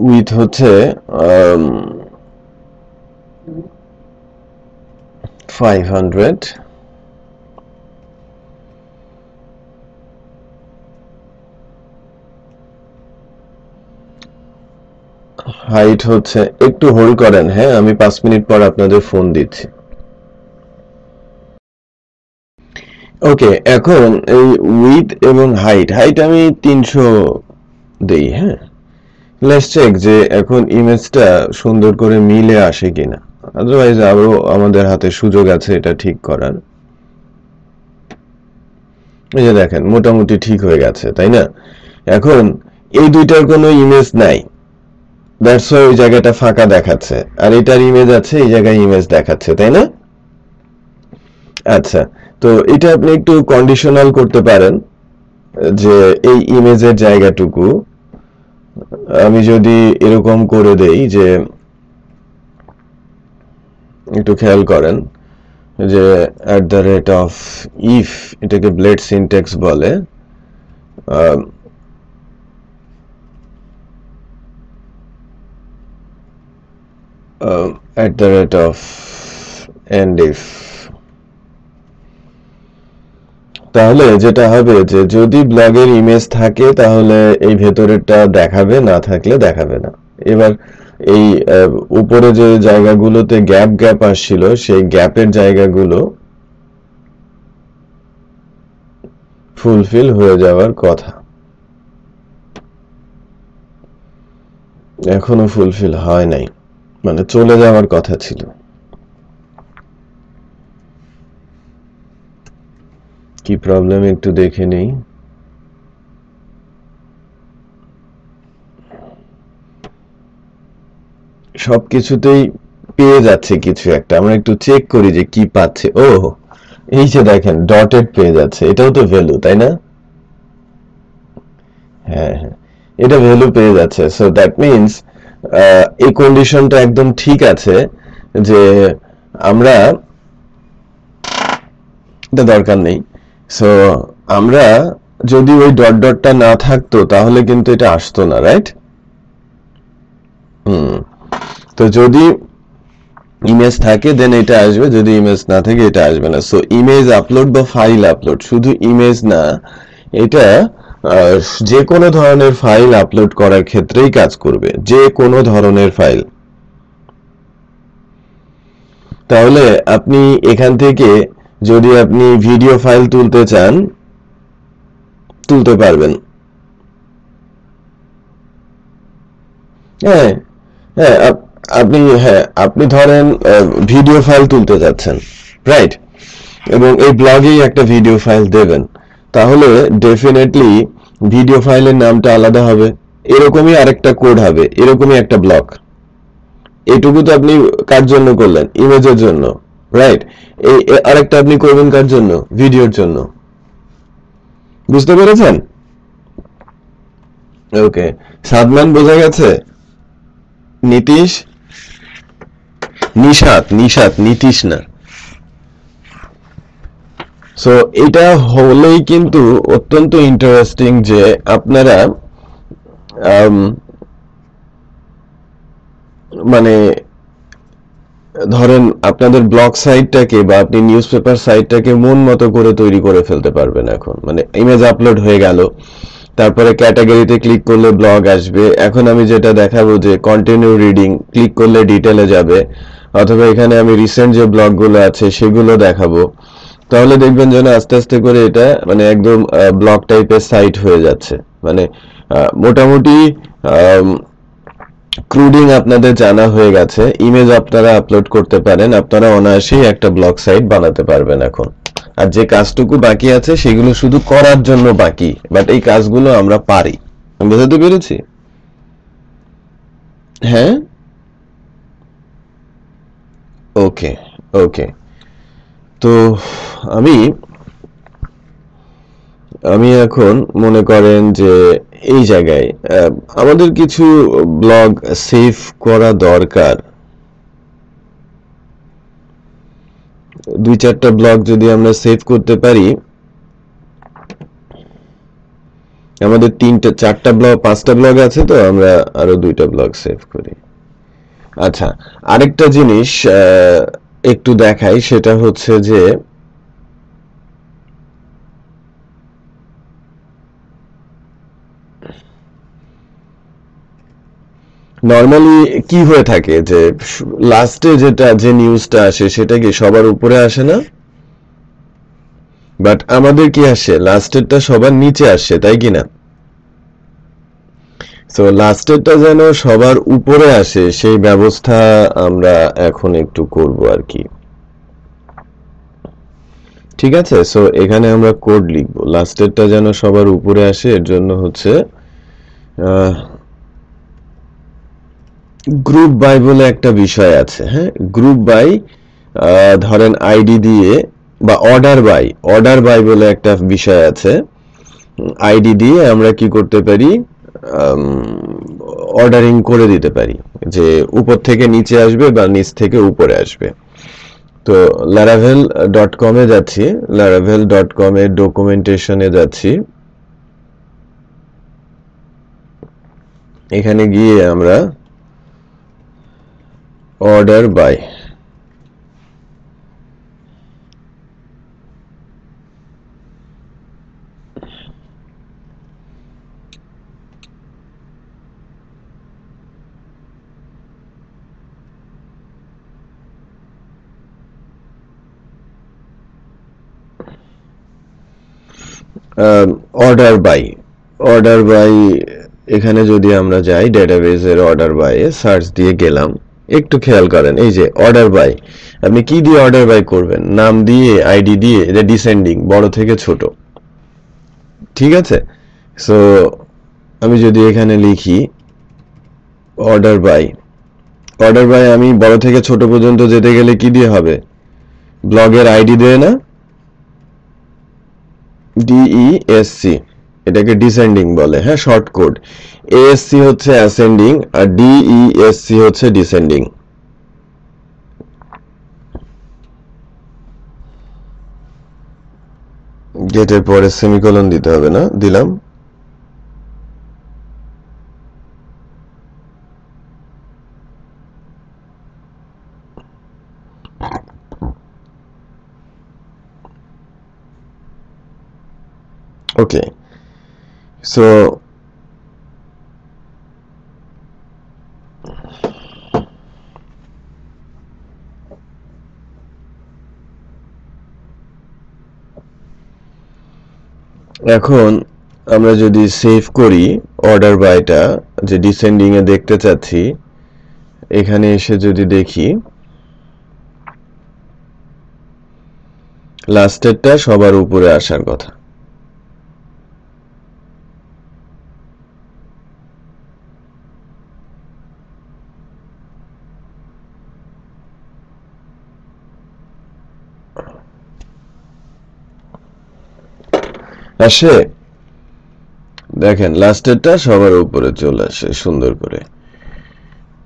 উইথ হচ্ছে 500, হাইট হচ্ছে, একটু হোল্ড করেন, হ্যাঁ আমি 5 মিনিট পর আপনাদের ফোন দিচ্ছি। ওকে, এখন এই উইথ এবং হাইট আমি 300 দেই, হ্যাঁ লেটস চেক যে এখন ইমেজটা সুন্দর করে মিলে আসে কিনা, আদারওয়াইজ আরো আমাদের হাতে সুযোগ আছে এটা ঠিক করার। এই যে দেখেন মোটামুটি ঠিক হয়ে গেছে, তাই না? এখন এই দুইটার কোনো ইমেজ নাই, দ্যাটস ওয়াই ওই জায়গাটা ফাঁকা দেখাচ্ছে, আর এটার ইমেজ আছে, এই জায়গায় ইমেজ দেখাচ্ছে, তাই না? আচ্ছা, তো এটা আপনি একটু কন্ডিশনাল করতে পারেন, যে এই ইমেজের জায়গাটুকু আমি যদি এরকম করে দেই, যে একটু খেয়াল করেন যে @if, এটাকে ব্লেড সিনট্যাক্স বলে, @endif, তাহলে যেটা হবে যে যদি ব্লগের ইমেজ থাকে তাহলে এই ভেতরেরটা দেখাবে, না থাকলে দেখাবে না। এবার এই উপরে যে জায়গাগুলোতে গ্যাপ আসছিল, সেই গ্যাপের জায়গাগুলো ফুলফিল হয়ে যাওয়ার কথা, এখনো ফুলফিল হয় নাই, মানে চলে যাওয়ার কথা ছিল। কি প্রবলেম একটু দেখে নেই। সবকিছুতেই পেয়ে যাচ্ছে কিছু একটা, আমরা একটু চেক করি যে কি পাচ্ছে। ও এই যে দেখেন ডটেড পেয়ে যাচ্ছে, এটাও তো ভ্যালু, তাই না? হ্যাঁ হ্যাঁ, এটা ভ্যালু পেয়ে যাচ্ছে। সো দ্যাট মিনস এই কন্ডিশনটা একদম ঠিক আছে, যে আমরা এটা দরকার নেই। সো আমরা যদি ওই ডটটা না থাকতো তাহলে কিন্তু এটা আসতো না, রাইট? তো যদি ইমেজ থাকে দেন এটা আসবে, যদি ইমেজ না থাকে এটা আসবে না। সো ইমেজ আপলোড বা ফাইল আপলোড, শুধু ইমেজ না, এটা যে কোনো ধরনের ফাইল আপলোড করার ক্ষেত্রেই কাজ করবে, যে কোনো ধরনের ফাইল। তাহলে আপনি এখান থেকে যদি আপনি ভিডিও ফাইল তুলতে চান তুলতে পারবেন। হ্যাঁ হ্যাঁ, আপনি ধরেন ভিডিও ফাইল তুলতে যাচ্ছেন, রাইট? এবং এই ব্লগেই একটা ভিডিও ফাইল দেবেন। তাহলে ডেফিনেটলি ভিডিও ফাইলের নামটা আলাদা হবে, এরকমই আরেকটা কোড হবে, এরকমই একটা ব্লক। এটুকু তো আপনি কার জন্য করলেন? ইমেজের জন্য, রাইট? এই আরেকটা আপনি করবেন কার জন্য? ভিডিওর জন্য। বুঝতে পেরেছেন? ওকে, সাদমান বোঝা গেছে? নীতিশ, নিশাত, নীতিশ না। সো এটা হলেই কিন্তু অত্যন্ত ইন্টারেস্টিং যে আপনারা মানে ধরেন আপনাদের ব্লগ সাইটটাকে বা আপনি নিউজ পেপার সাইটটাকে মন মতো করে তৈরি করে ফেলতে পারবেন এখন। মানে ইমেজ আপলোড হয়ে গেল, তারপরে ক্যাটাগরিতে ক্লিক করলে ব্লগ আসবে। এখন আমি যেটা দেখাবো যে কন্টিনিউ রিডিং, ক্লিক করলে ডিটেলে যাবে, অথবা এখানে আমি রিসেন্ট যে ব্লগগুলো আছে সেগুলো দেখাবো। তাহলে দেখবেন যেন আস্তে আস্তে করে এটা মানে একদম ব্লগ টাইপের সাইট হয়ে যাচ্ছে। মানে মোটামুটি ক্রুডিং আপনাদের জানা হয়ে গেছে, ইমেজ আপনারা আপলোড করতে পারেন, আপনারা অনায়াসেই একটা ব্লগ সাইট বানাতে পারবেন এখন। আর যে কাজটুকু বাকি আছে সেগুলো শুধু করার জন্য বাকি, বাট এই কাজগুলো আমরা পারি। বুঝতে পেরেছি? হ্যাঁ, ওকে ওকে। তো আমি আমি এখন মনে করেন যে এই জায়গায় আমাদের কিছু ব্লগ সেভ করা দরকার। 2-4টা ব্লগ যদি আমরা সেভ করতে পারি, আমাদের 3-4টা ব্লগ 5টা ব্লগ আছে, তো আমরা আরো 2টা ব্লগ সেভ করি। আচ্ছা, আরেকটা জিনিস একটু দেখাই, সেটা হচ্ছে যে নর্মালি কি হয়ে থাকে যে লাস্টে যেটা যে নিউজটা আসে সেটা কি সবার উপরে আসে না? বাট আমাদের কি আসে? লাস্টেরটা সবার নিচে আসে, তাই কি না? সো লাস্টেরটা যেন সবার উপরে আসে সেই ব্যবস্থা আমরা এখন একটু করব আর কি। ঠিক আছে, সো এখানে আমরা কোড লিখব, লাস্টেরটা যেন সবার উপরে আসে। এর জন্য হচ্ছে গ্রুপ বাই বলে একটা বিষয় আছে। হ্যাঁ, গ্রুপ বাই, ধরেন আইডি দিয়ে, বা অর্ডার বাই বলে একটা বিষয় আছে। আইডি দিয়ে আমরা কি করতে পারি? অর্ডারিং করে দিতে পারি, যে উপর থেকে নিচে আসবে বা নিচ থেকে উপরে আসবে। তো laravel.com এ যাচ্ছি, laravel.com এর ডকুমেন্টেশনে যাচ্ছি। এখানে গিয়ে আমরা অর্ডার বাই, অর্ডার বাই এখানে যদি আমরা যাই ডেটাবেজের অর্ডার বাই এ সার্চ দিয়ে গেলাম, একটু খেয়াল করেন এই যে অর্ডার বাই, আপনি কি দিয়ে অর্ডার বাই করবেন? নাম দিয়ে, আইডি দিয়ে, এটা ডিসেন্ডিং, বড় থেকে ছোট। ঠিক আছে, সো আমি যদি এখানে লিখি অর্ডার বাই, আমি বড় থেকে ছোট পর্যন্ত যেতে গেলে কি দিয়ে হবে? ব্লগের আইডি দিয়ে না? ডিইএসসি, এটাকে ডিসেন্ডিং বলে। হ্যাঁ, শর্ট কোড। এএসসি হচ্ছে অ্যাসেন্ডিং আর ডিইএসসি হচ্ছে ডিসেন্ডিং। গেটের পরে সেমিকোলন দিতে হবে না? দিলাম। ওকে, সো এখন আমরা যদি সেভ করি অর্ডার বাইটা, যে ডিসেন্ডিং এ দেখতে চাচ্ছি, এখানে এসে যদি দেখি লাস্টেরটা সবার উপরে আসার কথা। আসে, দেখেন লাস্টেরটা সবার উপরে চলে আসে সুন্দর করে।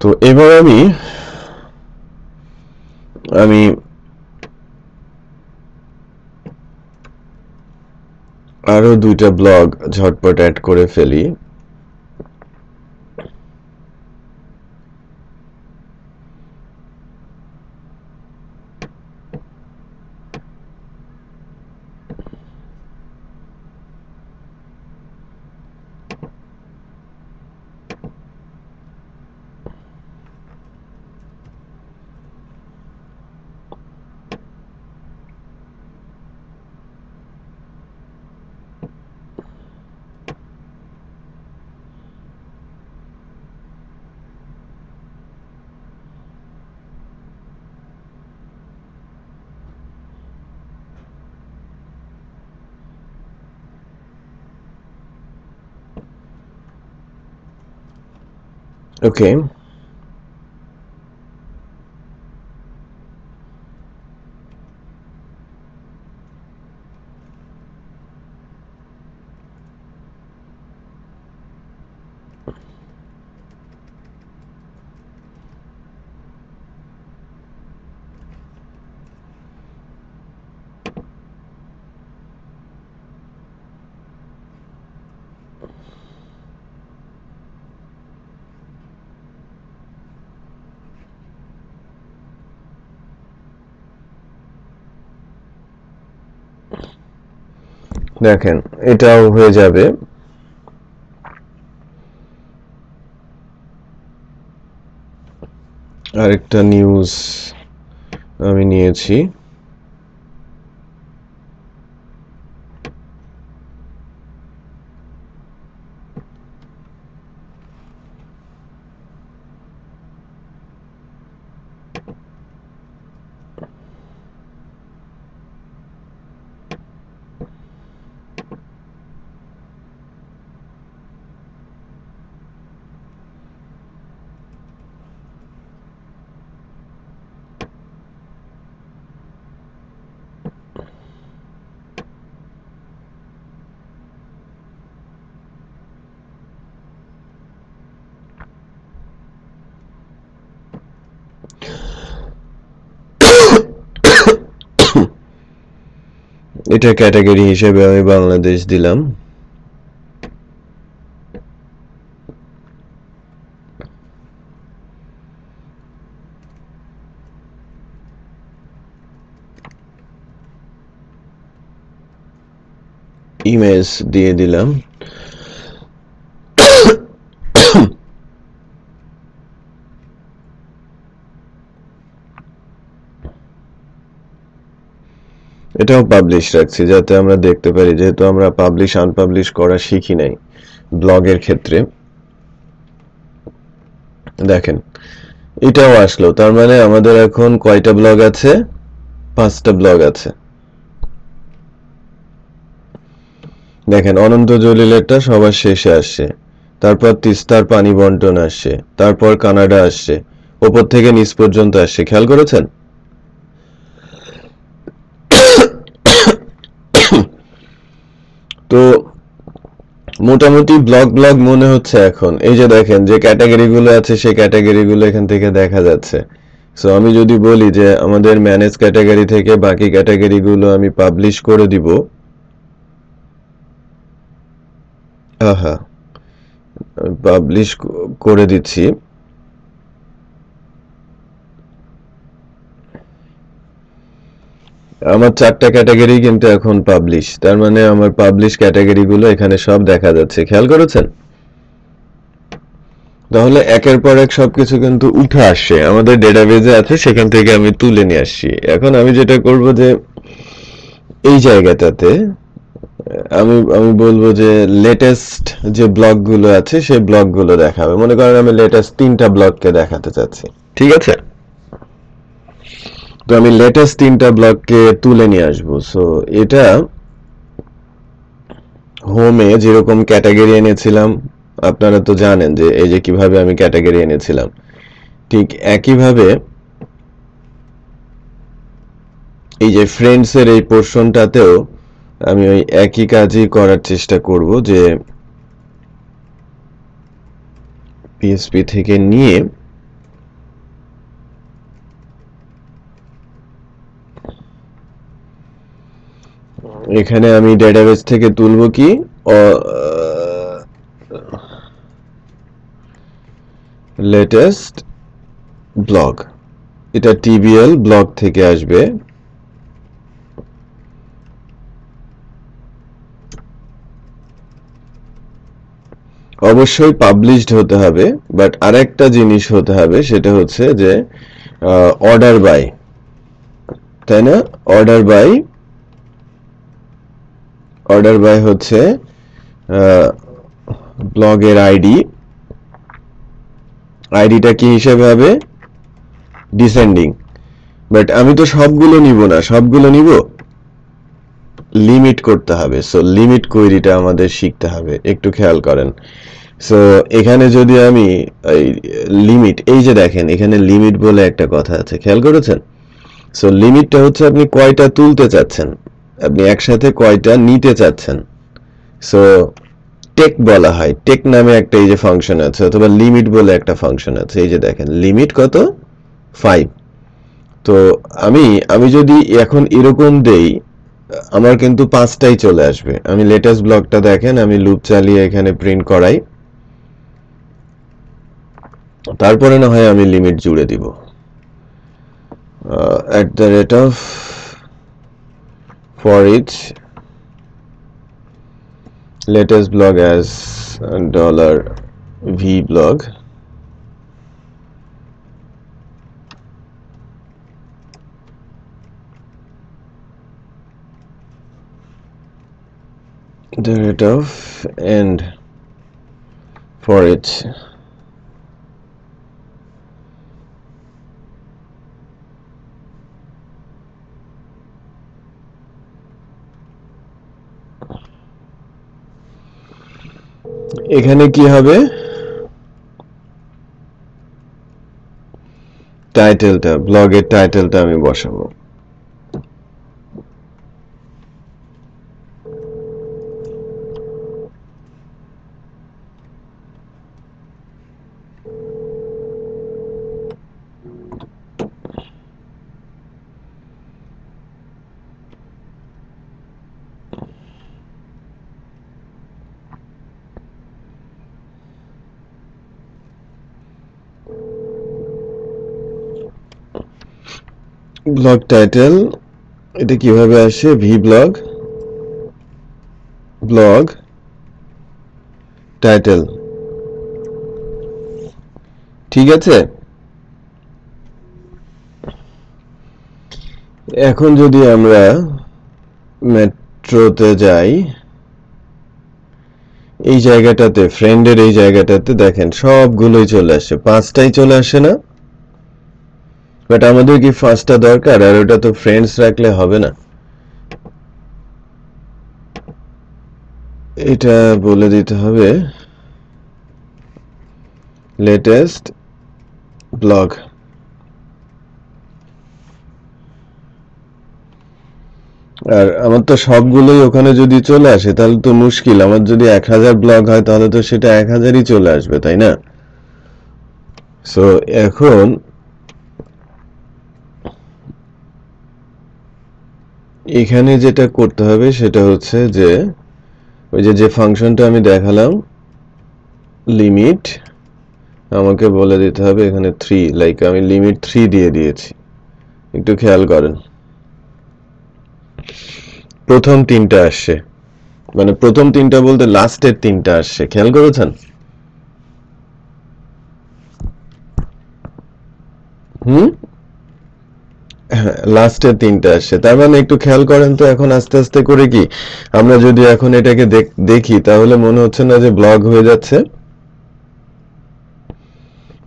তো এবার আমি আরো 2টা ব্লগ ঝটপট অ্যাড করে ফেলি। ওকে, দেখেন এটাও হয়ে যাবে। আরেকটা নিউজ আমি নিয়েছি। এটা ক্যাটাগরি হিসেবে আমি বাংলাদেশ দিলাম। ইমেজ দিয়ে দিলাম। এটাও পাবলিশ রাখছি যাতে আমরা দেখতে পারি, যেহেতু আমরা পাবলিশ আনপাবলিশ করা শিখি নাই ব্লগের ক্ষেত্রে। দেখেন এটাও আসলো, তার মানে আমাদের এখন কয়টা ব্লগ আছে? 5টা ব্লগ আছে। দেখেন অনন্ত জলিলেরটা সবার শেষে আসছে, তারপর তিস্তার পানি বন্টন আসছে, তারপর কানাডা আসছে, ওপর থেকে নিচ পর্যন্ত আসছে, খেয়াল করেছেন? তো মোটামুটি ব্লগ মনে হচ্ছে এখন। এই যে দেখেন যে ক্যাটাগরিগুলো আছে সেই ক্যাটাগরিগুলো এখান থেকে দেখা যাচ্ছে। সো আমি যদি বলি যে আমাদের ম্যানেজ ক্যাটাগরি থেকে বাকি ক্যাটাগরিগুলো আমি পাবলিশ করে দিব, পাবলিশ করে দিচ্ছি। আমার 4টা ক্যাটাগরি কিন্তু এখন পাবলিশ, তার মানে আমার পাবলিশ ক্যাটাগরিগুলো এখানে সব দেখা যাচ্ছে, খেয়াল করেছেন? তাহলে একের পর এক সবকিছু কিন্তু উঠে আসছে, আমাদের ডেটাবেজে আছে, সেখান থেকে আমি তুলে নিয়ে আসছি। এখন আমি যেটা করব যে এই জায়গাটাতে আমি বলবো যে লেটেস্ট যে ব্লগগুলো আছে সেই ব্লগগুলো দেখাবে। মনে করেন আমি লেটেস্ট 3টা ব্লগকে দেখাতে চাচ্ছি, ঠিক আছে? তো আমি লেটেস্ট 3টা ব্লগকে তুলে নিয়ে আসবো। সো এটা হোমে যেরকম ক্যাটাগরি এনেছিলাম, আপনারা তো জানেন যে এই যে কিভাবে আমি ক্যাটাগরি এনেছিলাম, ঠিক একইভাবে এই যে ফ্রেন্ডস এর এই পোর্শনটাতেও আমি ওই একই কাজই করার চেষ্টা করব যে পিএসপি থেকে নিয়ে এখানে আমি ডেটাবেস থেকে তুলব কি লেটেস্ট ব্লগ, এটা টিবিএল ব্লগ থেকে আসবে। অবশ্যই পাবলিশড হতে হবে, বাট আরেকটা জিনিস হতে হবে, সেটা হচ্ছে যে অর্ডার বাই, তাই না? অর্ডার বাই হচ্ছে ব্লগের আইডিটা কি হিসেবে হবে? ডিসেন্ডিং। বাট আমি তো সবগুলো নিব না, সবগুলো নিব, লিমিট করতে হবে। সো লিমিট কোয়েরিটা আমাদের শিখতে হবে, একটু খেয়াল করেন। সো এখানে যদি আমি লিমিট, এই যে দেখেন এখানে লিমিট বলে একটা কথা আছে, খেয়াল করেছেন? সো লিমিটটা হচ্ছে আপনি কয়টা তুলতে চাচ্ছেন, আপনি একসাথে কয়টা নিতে চাচ্ছেন। সো টেক বলা হয়, টেক নামে একটা এই যে ফাংশন আছে, অথবা লিমিট বলে একটা ফাংশন আছে। এই যে দেখেন লিমিট কত, 5। তো আমি যদি এখন এরকম দেই, আমার কিন্তু 5টাই চলে আসবে। আমি লেটেস্ট ব্লগটা দেখেন, আমি লুপ চালিয়ে এখানে প্রিন্ট করাই, তারপরে না হয় আমি লিমিট জুড়ে দিব for each latest blog as $vblog, the rate of end for each এখানে কি হবে, টাইটেলটা, ব্লগের টাইটেলটা আমি বসাবো। ব্লগ টাইটেল, এটা কিভাবে আসে? ব্লগ টাইটেল, ঠিক আছে। এখন যদি আমরা মেট্রোতে যাই, এই জায়গাটাতে, ফ্রেন্ডের এই জায়গাটাতে দেখেন সবগুলোই চলে আসে, 5টাই চলে আসে না? বাট আমাদের কি 5টা দরকার? আর ওটা তো ফ্রেন্ডস রাখলে হবে না। এটা বলে দিতে হবে লেটেস্ট ব্লগ। আর আমার তো সবগুলোই ওখানে যদি চলে আসে তাহলে তো মুশকিল। আমার যদি 1000 ব্লগ হয় তাহলে তো সেটা 1000ই চলে আসবে, তাই না? সো এখন এখানে যেটা করতে হবে সেটা হচ্ছে যে ওই যে ফাংশনটা আমি দেখালাম, লিমিট, আমাকে বলে দিতে হবে এখানে 3, লাইক আমি লিমিট 3 দিয়ে দিয়েছি। একটু খেয়াল করেন, প্রথম 3টা আসছে, মানে প্রথম 3টা বলতে লাস্টের 3টা আসছে, খেয়াল করেছেন? লাস্টের 3টা আসছে, তার মানে একটু খেয়াল করেন তো। এখন আস্তে আস্তে করে কি আমরা যদি এখন এটাকে দেখি তাহলে মনে হচ্ছে না যে ব্লগ হয়ে যাচ্ছে?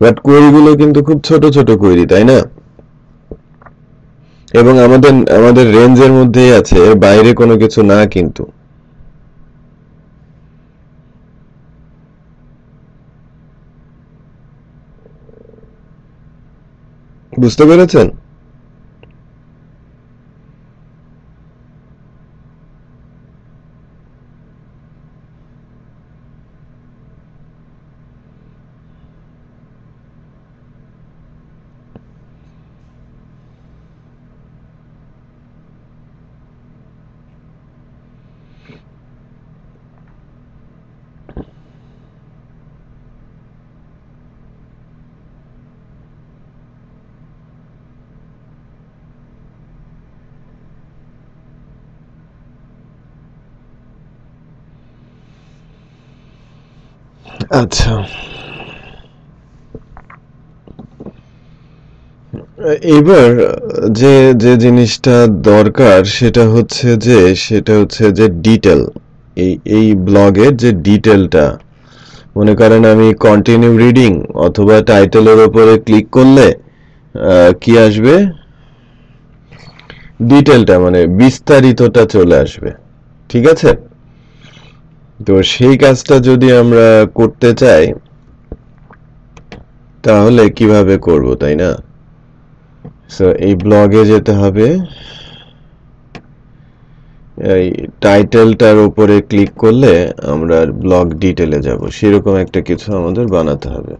বাট কোয়েরিগুলো কিন্তু খুব ছোট ছোট কোয়েরি, তাই না? এবং আমাদের রেঞ্জের মধ্যেই আছে, এর বাইরে কোনো কিছু না কিন্তু। বুঝতে পেরেছেন? আচ্ছা, এবার যে যে জিনিসটা দরকার সেটা হচ্ছে যে ডিটেল, এই ব্লগের যে ডিটেলটা, মনে করেন আমি কন্টিনিউ রিডিং অথবা টাইটেলের উপরে ক্লিক করলে কি আসবে, ডিটেলটা মানে বিস্তারিতটা চলে আসবে, ঠিক আছে? তো সেই কাজটা যদি আমরা করতে চাই তাহলে কিভাবে করব, তাই না? সো এই ব্লগে যেতে হবে, এই টাইটেলটার উপরে ক্লিক করলে আমরা ব্লগ ডিটেলে যাব, সেরকম একটা কিছু আমাদের বানাতে হবে।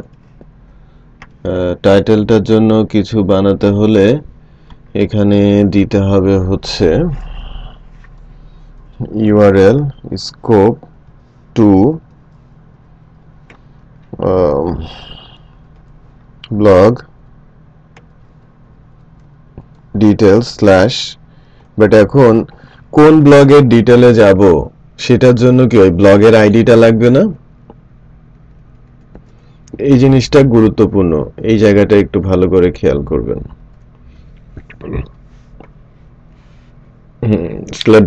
টাইটেলটার জন্য কিছু বানাতে হলে এখানে দিতে হবে হচ্ছে URL scope two blog details slash, but এখন কোন ব্লগের ডিটেলে যাব সেটার জন্য কি ওই ব্লগের আইডিটা লাগবে না? এই জিনিসটা গুরুত্বপূর্ণ, এই জায়গাটা একটু ভালো করে খেয়াল করবেন।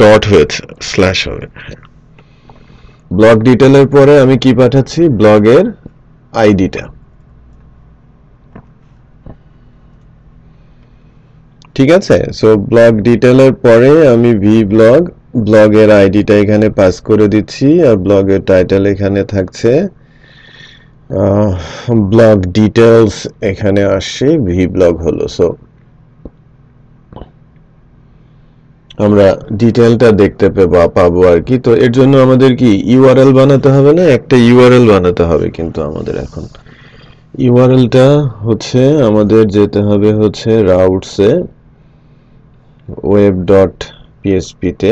ডট হয়েছে, স্ল্যাশ হবে। ব্লগ ডিটেলের পরে আমি কি পাঠাচ্ছি, ব্লগের আইডিটা, ঠিক আছে? সো ব্লগ ডিটেলের পরে আমি ভি ব্লগ, ব্লগের আইডিটা এখানে পাস করে দিচ্ছি, আর ব্লগের টাইটেল এখানে থাকছে ব্লগ ডিটেলস, এখানে আসছে ভি ব্লগ হলো। সো আমরা ডিটেলটা দেখতে পাবো আর কি। তো এর জন্য আমাদের কি ইউআরএল বানাতে হবে না? একটা ইউআরএল বানাতে হবে, কিন্তু আমাদের এখন ইউআরএলটা হচ্ছে আমাদের যেতে হবে হচ্ছে রাউটসে, ওয়েব ডট পিএসপিতে,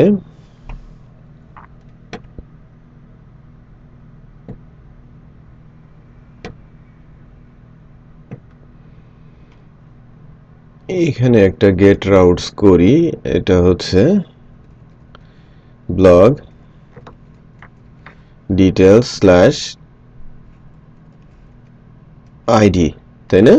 এইখানে একটা গেট রাউটস করি, এটা হচ্ছে ব্লগ ডিটেলস স্ল্যাশ আইডি, তাই না?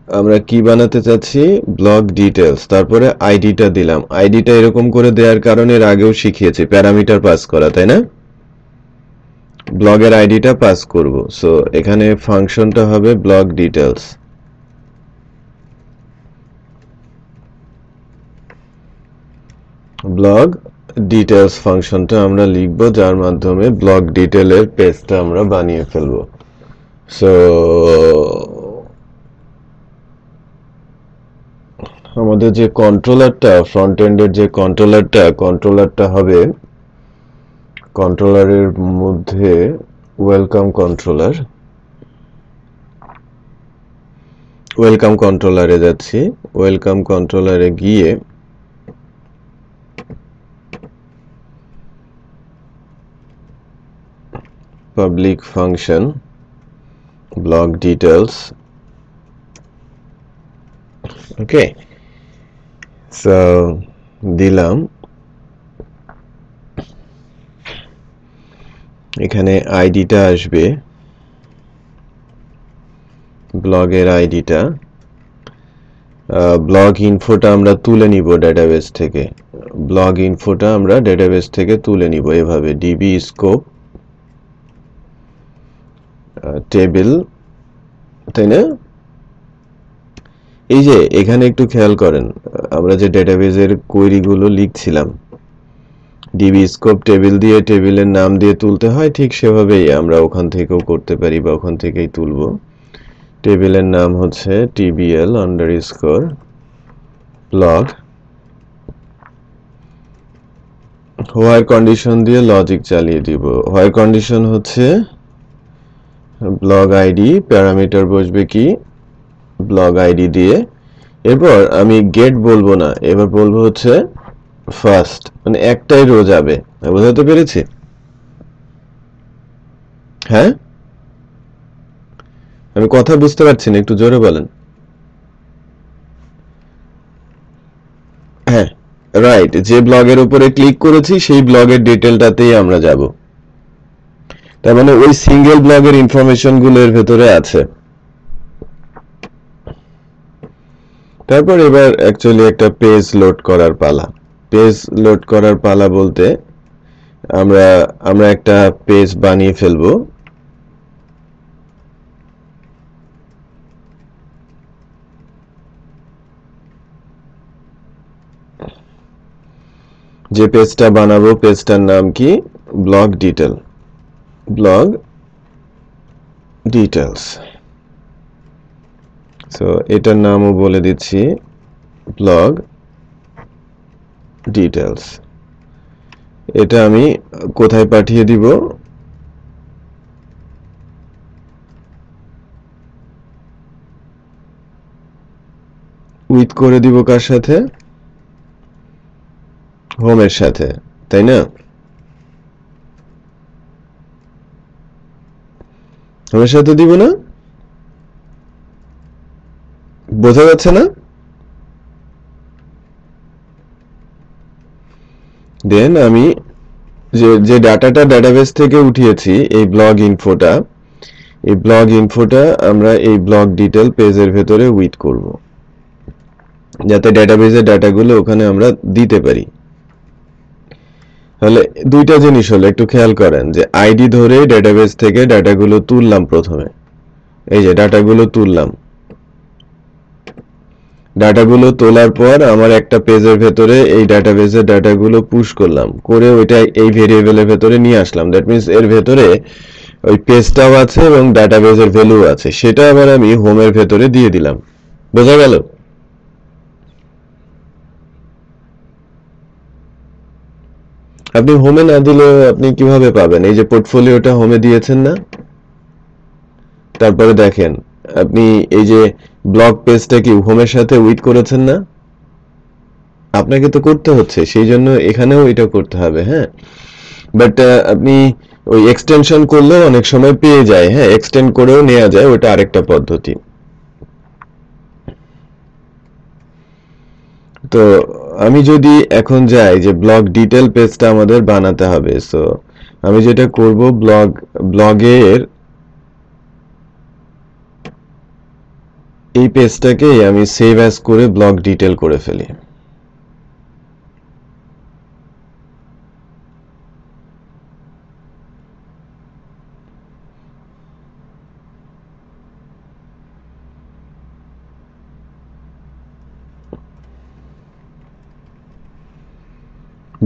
আমরা কি বানাতে চাচ্ছি, ব্লগ ডিটেলস, তারপরে আইডিটা দিলাম। আইডিটা এরকম করে দেওয়ার কারণে এর আগেও শিখিয়েছি, প্যারামিটার পাস করা, তাই না? ব্লগের আইডিটা পাস করব। সো এখানে ফাংশনটা হবে ব্লগ ডিটেলস, ব্লগ ডিটেলস ফাংশনটা আমরা লিখব, যার মাধ্যমে ব্লগ ডিটেলের পেজটা আমরা বানিয়ে ফেলব। সো আমাদের যে কন্ট্রোলারটা, ফ্রন্ট এন্ডের যে কন্ট্রোলারটা হবে, কন্ট্রোলারের মধ্যে ওয়েলকাম কন্ট্রোলার, ওয়েলকাম কন্ট্রোলারে যাচ্ছি, ওয়েলকাম কন্ট্রোলারে গিয়ে পাবলিক ফাংশন ব্লগ ডিটেলস, ওকে। সো দিলাম, এখানে আইডিটা আসবে, ব্লগের আইডিটা, ব্লগ ইনফোটা আমরা তুলে নিব ডেটাবেস থেকে, ব্লগ ইনফোটা আমরা ডেটাবেস থেকে তুলে নিব এভাবে, ডিবি স্কোপ টেবিল, তাই না? এই যে এখানে একটু খেয়াল করেন, আমরা যে ডেটাবেসের কোয়েরিগুলো লিখছিলাম, ডিবি স্কোপ টেবিল দিয়ে টেবিলের নাম দিয়ে তুলতে হয়, ঠিক সেভাবেই আমরা ওখান থেকেও করতে পারি বা ওখান থেকেই তুলব। টেবিলের নাম হচ্ছে tbl আন্ডারস্কোর ব্লগ, হোয়ার কন্ডিশন দিয়ে লজিক চালিয়ে দিব। হোয়ার কন্ডিশন হচ্ছে ব্লগ আইডি, প্যারামিটার বসবে কি ব্লগ আইডি দিয়ে, এরপর আমি গেট বলবো না, এবার বলবো হচ্ছে ফার্স্ট, মানে একটাই রো যাবে, বুঝাতে পেরেছি? হ্যাঁ, আমি কথা বুঝতে পারছি না, একটু জোরে বলেন। হ্যাঁ, রাইট, যে ব্লগের উপরে ক্লিক করেছি সেই ব্লগের ডিটেলটাতেই আমরা যাব। তার মানে ওই সিঙ্গেল ব্লগের ইনফরমেশন গুলো এর ভেতরে আছে। তারপর এবার অ্যাকচুয়ালি একটা পেজ লোড করার পালা। পেজ লোড করার পালা বলতে আমরা একটা পেজ বানিয়ে ফেলবো। যে পেজটা বানাবো পেজটার নাম কি? Blog detail. Blog details. So এটার নামও বলে দিচ্ছি ব্লগ ডিটেলস। এটা আমি কোথায় পাঠিয়ে দিব? উইথ করে দিব কার সাথে? হোমের সাথে, তাই না? হোমের সাথে দিব না? বোঝা যাচ্ছে না? দেন আমি যে ডাটাটা ডাটাবেস থেকে উঠিয়েছি এই ব্লগ ইনফোটা, এই ব্লগ ইনফোটা আমরা এই ব্লগ ডিটেল পেজের ভেতরে উইথ করব, যাতে ডাটাবেসের ডাটাগুলো ওখানে আমরা দিতে পারি। তাহলে দুইটা জিনিস হলো, একটু খেয়াল করেন যে আইডি ধরে ডাটাবেস থেকে ডাটাগুলো তুললাম। প্রথমে এই যে ডাটাগুলো তুললাম, ডাটাগুলো তোলার পর আমার একটা পেজের ভেতরে এই ডাটাবেসের ডাটাগুলো পুশ করলাম, করে ওইটা এই ভেরিয়েবলের ভেতরে নিয়ে আসলাম। দ্যাট মিন্স এর ভেতরে ওই পেজটাও আছে এবং ডাটাবেসের ভ্যালু আছে, সেটা আবার আমি হোমের ভেতরে দিয়ে দিলাম। বোঝা গেল? আপনি হোমে না দিলে আপনি কিভাবে পাবেন? এই যে পোর্টফোলিওটা হোমে দিয়েছেন না, তারপরে দেখেন আপনি এই যে ব্লগ পেজটা কি হোমের সাথে উইথ করেছেন না? আপনাকে তো করতে হচ্ছে, সেই জন্য এখানেও এটা করতে হবে। হ্যাঁ, বাট আপনি ওই এক্সটেনশন করলেও অনেক সময় পেয়ে যায়। হ্যাঁ, এক্সটেন্ড করেও নেওয়া যায়, ওটা আরেকটা পদ্ধতি। তো আমি যদি এখন যাই যে ব্লগ ডিটেল পেজটা আমাদের বানাতে হবে, সো আমি যেটা করব ব্লগের এই পেজটাকে আমি সেভ অ্যাজ করে ব্লগ ডিটেল করে ফেলি।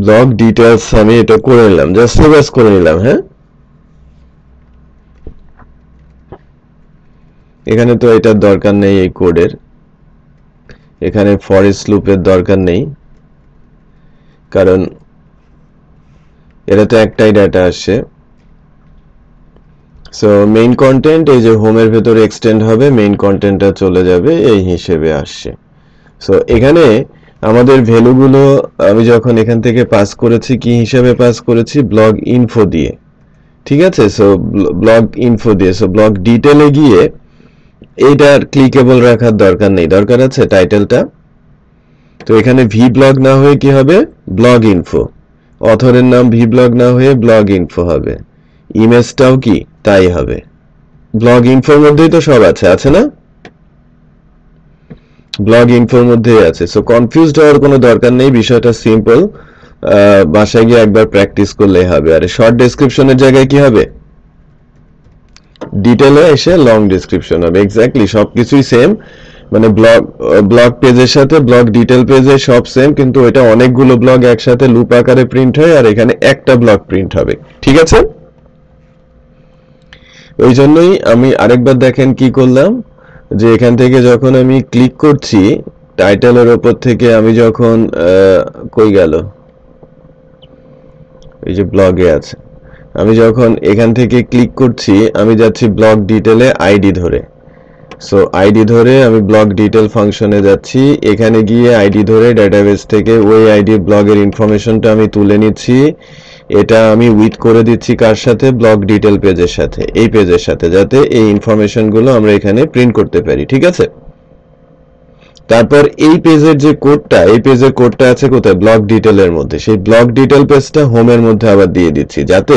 ব্লগ ডিটেলস আমি এটা করে নিলাম, জাস্ট সেভ অ্যাজ করে নিলাম। হ্যাঁ, এখানে তো এটার দরকার নেই, এই কোডের এখানে ফরেস্ট লুপের দরকার নেই, কারণ এটাতে একটাই ডাটা আসে। সো মেইন কন্টেন্ট এই যে হোমের ভেতরে এক্সটেন্ড হবে, মেইন কন্টেন্টটা চলে যাবে এই হিসেবে আসছে। সো এখানে আমাদের ভ্যালুগুলো আমি যখন এখান থেকে পাস করেছি, কি হিসেবে পাস করেছি? ব্লগ ইনফো দিয়ে। ঠিক আছে, সো ব্লগ ইনফো দিয়ে। সো ব্লগ ডিটেলে গিয়ে এইটার ক্লিকেবল রাখার দরকার নেই, দরকার আছে টাইটেলটা। তো এখানে ভি ব্লগ না হয়ে কি হবে? Blog info. অথরের নাম ভি ব্লগ না হয়ে ব্লগ ইনফো হবে। ইমেজটাও কি তাই হবে। ব্লগ ইনফোর মধ্যেই তো সব আছে, আছে না? ব্লগ ইনফোর মধ্যেই আছে। সো কনফিউজড হওয়ার কোনো দরকার নেই, বিষয়টা সিম্পল। বাসায় গিয়ে একবার প্র্যাকটিস করলেই হবে। আর শর্ট ডেসক্রিপশনের জায়গায় কি হবে? ডিটেলে এসে লং ডেসক্রিপশন হবে। এক্স্যাক্টলি সবকিছুই সেম, মানে ব্লগ পেজের সাথে ব্লগ ডিটেল পেজে সব সেম, কিন্তু এটা অনেকগুলো ব্লগ একসাথে লুপ আকারে প্রিন্ট হয়, আর এখানে একটা ব্লগ প্রিন্ট হবে। ঠিক আছে, ওই জন্যই আমি আরেকবার দেখেন কি করলাম, যে এখান থেকে যখন আমি ক্লিক করছি টাইটেলের ওপর থেকে, আমি যখন কই গেল, এই যে ব্লগে আছে, আমি যখন এখান থেকে ক্লিক করছি আমি যাচ্ছি ব্লগ ডিটেলে আইডি ধরে। সো আইডি ধরে আমি ব্লগ ডিটেল ফাংশনে যাচ্ছি, এখানে গিয়ে আইডি ধরে ডাটাবেস থেকে ওই আইডি ব্লগের ইনফরমেশনটা আমি তুলে নিচ্ছি। এটা আমি উইথ করে দিচ্ছি কার সাথে? ব্লগ ডিটেল পেজের সাথে, এই পেজের সাথে, যাতে এই ইনফরমেশনগুলো আমরা এখানে প্রিন্ট করতে পারি। ঠিক আছে, তারপর এই পেজের যে কোডটা, এই পেজের কোডটা আছে কোথায়? ব্লগ ডিটেলের মধ্যে। সেই ব্লগ ডিটেল পেজটা হোমের মধ্যে আবার দিয়ে দিচ্ছি, যাতে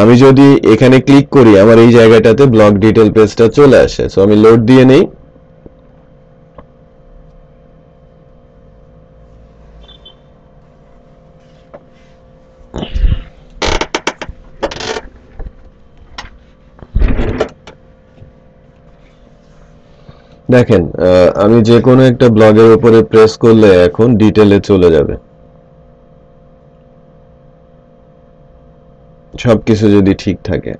আমি যদি এখানে ক্লিক করি আমার এই জায়গাটাতে ব্লগ ডিটেল পেজটা চলে আসে। সো আমি লোড দিয়ে নেই। দেখেন আমি যে কোনো একটা ব্লগের উপরে প্রেস করলে এখন ডিটেলে চলে যাবে, সবকিছু যদি ঠিক থাকে।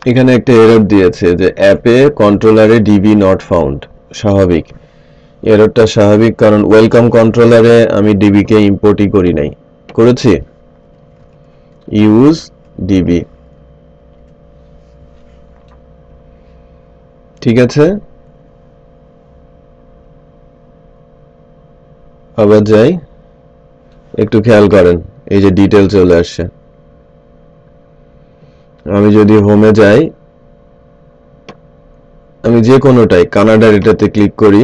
এখানে একটা এরর দিয়েছে যে অ্যাপে কন্ট্রোলারে ডিবি নট ফাউন্ড। স্বাভাবিক, এররটা স্বাভাবিক, কারণ ওয়েলকাম কন্ট্রোলারে আমি ডিবি কে ইম্পোর্টই করি নাই। করেছি ইউজ ডিবি, ঠিক আছে। আবার যাই, একটু খেয়াল করেন এই যে ডিটেল চলে আসছে। আমি যদি হোমে যাই, আমি যে কোনোটাই কানাডার এটাতে ক্লিক করি,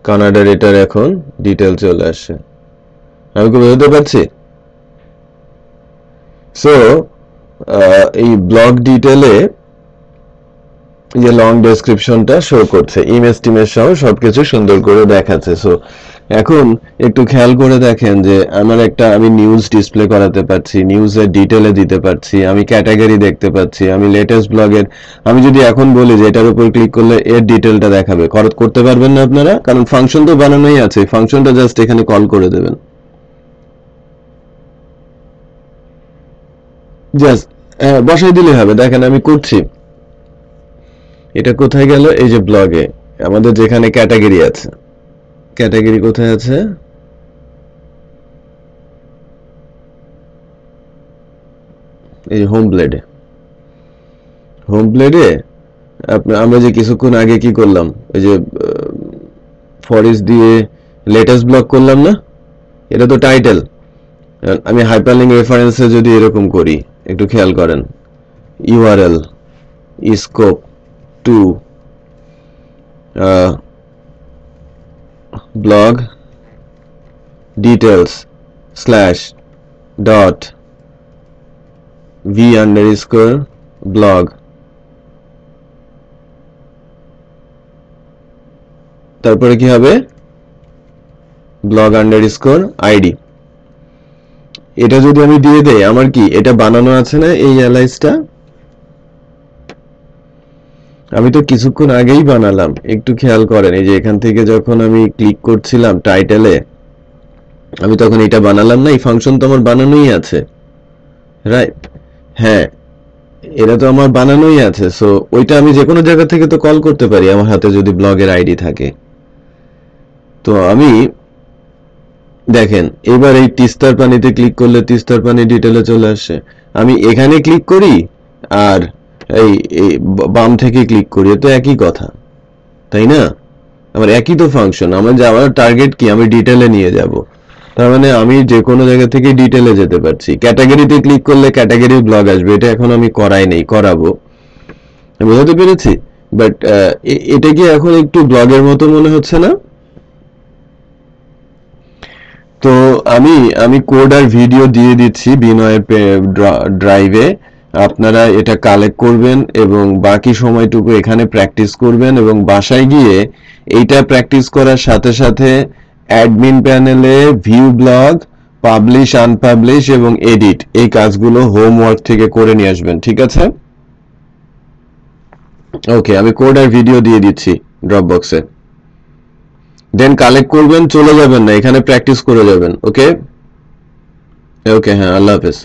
কানাডার এটার এখন ডিটেল চলে আসছে। আমি কি বুঝতে পারছি? সো এই ব্লগ ডিটেলে যে লং ডেসক্রিপশনটা শো করছে, ইমেজ টিমেজ সহ সবকিছু সুন্দর করে দেখাচ্ছে। সো এখন একটু খেয়াল করে দেখেন যে আমি নিউজ ডিসপ্লে করাতে পারছি, নিউজের ডিটেলে দিতে পারছি, আমি ক্যাটাগরি দেখতে পাচ্ছি, আমি লেটেস্ট ব্লগের, আমি যদি এখন বলি যে এটার উপর ক্লিক করলে এর ডিটেলটা দেখাবে, করতে পারবেন না আপনারা, কারণ ফাংশন তো বানানোই আছে। ফাংশনটা জাস্ট এখানে কল করে দেবেন, জাস্ট বসাই দিলে হবে। দেখেন আমি করছি, এটা কোথায় গেল? এই যে ব্লগে আমাদের যেখানে ক্যাটাগরি আছে, ক্যাটাগরি কোথায় আছে? এই হোম ব্লেডে, হোম ব্লেডে আমরা যে কিছুক্ষণ আগে কি করলাম, ওই যে ফরেস্ট দিয়ে লেটেস্ট ব্লগ করলাম না, এটা তো টাইটেল। আমি হাইপারলিংক রেফারেন্সে যদি এরকম করি, একটু খেয়াল করেন, URL scope two blog details slash dot V underscore blog, তারপরে কি হবে? Blog underscore ID. এটা যদি আমি দিয়ে দেই, আমার কি এটা বানানো আছে না এই অ্যালাইসটা? আমি তো কিছুক্ষণ আগেই বানালাম, একটু খেয়াল করেন। এই যে এখান থেকে যখন আমি ক্লিক করছিলাম টাইটেলে, আমি তখন এটা বানালাম না? এই ফাংশন তো আমার বানানোই আছে, রাইট? হ্যাঁ, এটা তো আমার বানানোই আছে। সো ওইটা আমি যে কোনো জায়গা থেকে তো কল করতে পারি আমার হাতে যদি ব্লগের আইডি থাকে। তো আমি দেখেন এবার এই তিস্তার পানিতে ক্লিক করলে তিস্তার পানি ডিটেলে চলে আসে। আমি এখানে ক্লিক করি আর এই বাম থেকে ক্লিক করি, তো একই কথা, তাই না? আমার একই তো ফাংশন। আমার টার্গেট কি? আমি ডিটেলে নিয়ে যাব। তার মানে আমি যে কোনো জায়গা থেকে ডিটেলে যেতে পারছি। ক্যাটাগরিতে ক্লিক করলে ক্যাটাগরি ব্লগ আসবে, এটা এখন আমি করাই নেই, করাবো। বুঝতে পেরেছি? বাট এটা কি এখন একটু ব্লগের মতো মনে হচ্ছে না? তো আমি কোড আর ভিডিও দিয়ে দিচ্ছি বিনয়ের ড্রাইভে। আপনারা এটা কালেক্ট করবেন এবং বাকি সময়টুকু এখানে প্র্যাকটিস করবেন, এবং বাসায় গিয়ে এইটা প্র্যাকটিস করার সাথে সাথে অ্যাডমিন প্যানেলে ভিউ ব্লগ, পাবলিশ, আনপাবলিশ এবং এডিট, এই কাজগুলো হোমওয়ার্ক থেকে করে নিয়ে আসবেন, ঠিক আছে? ওকে, আমি কোড আর ভিডিও দিয়ে দিচ্ছি ড্রপবক্সে। দেন কালেক্ট করবেন, চলে যাবেন না, এখানে প্র্যাকটিস করে যাবেন। ওকে ওকে, হ্যাঁ, আল্লাহ হাফেজ।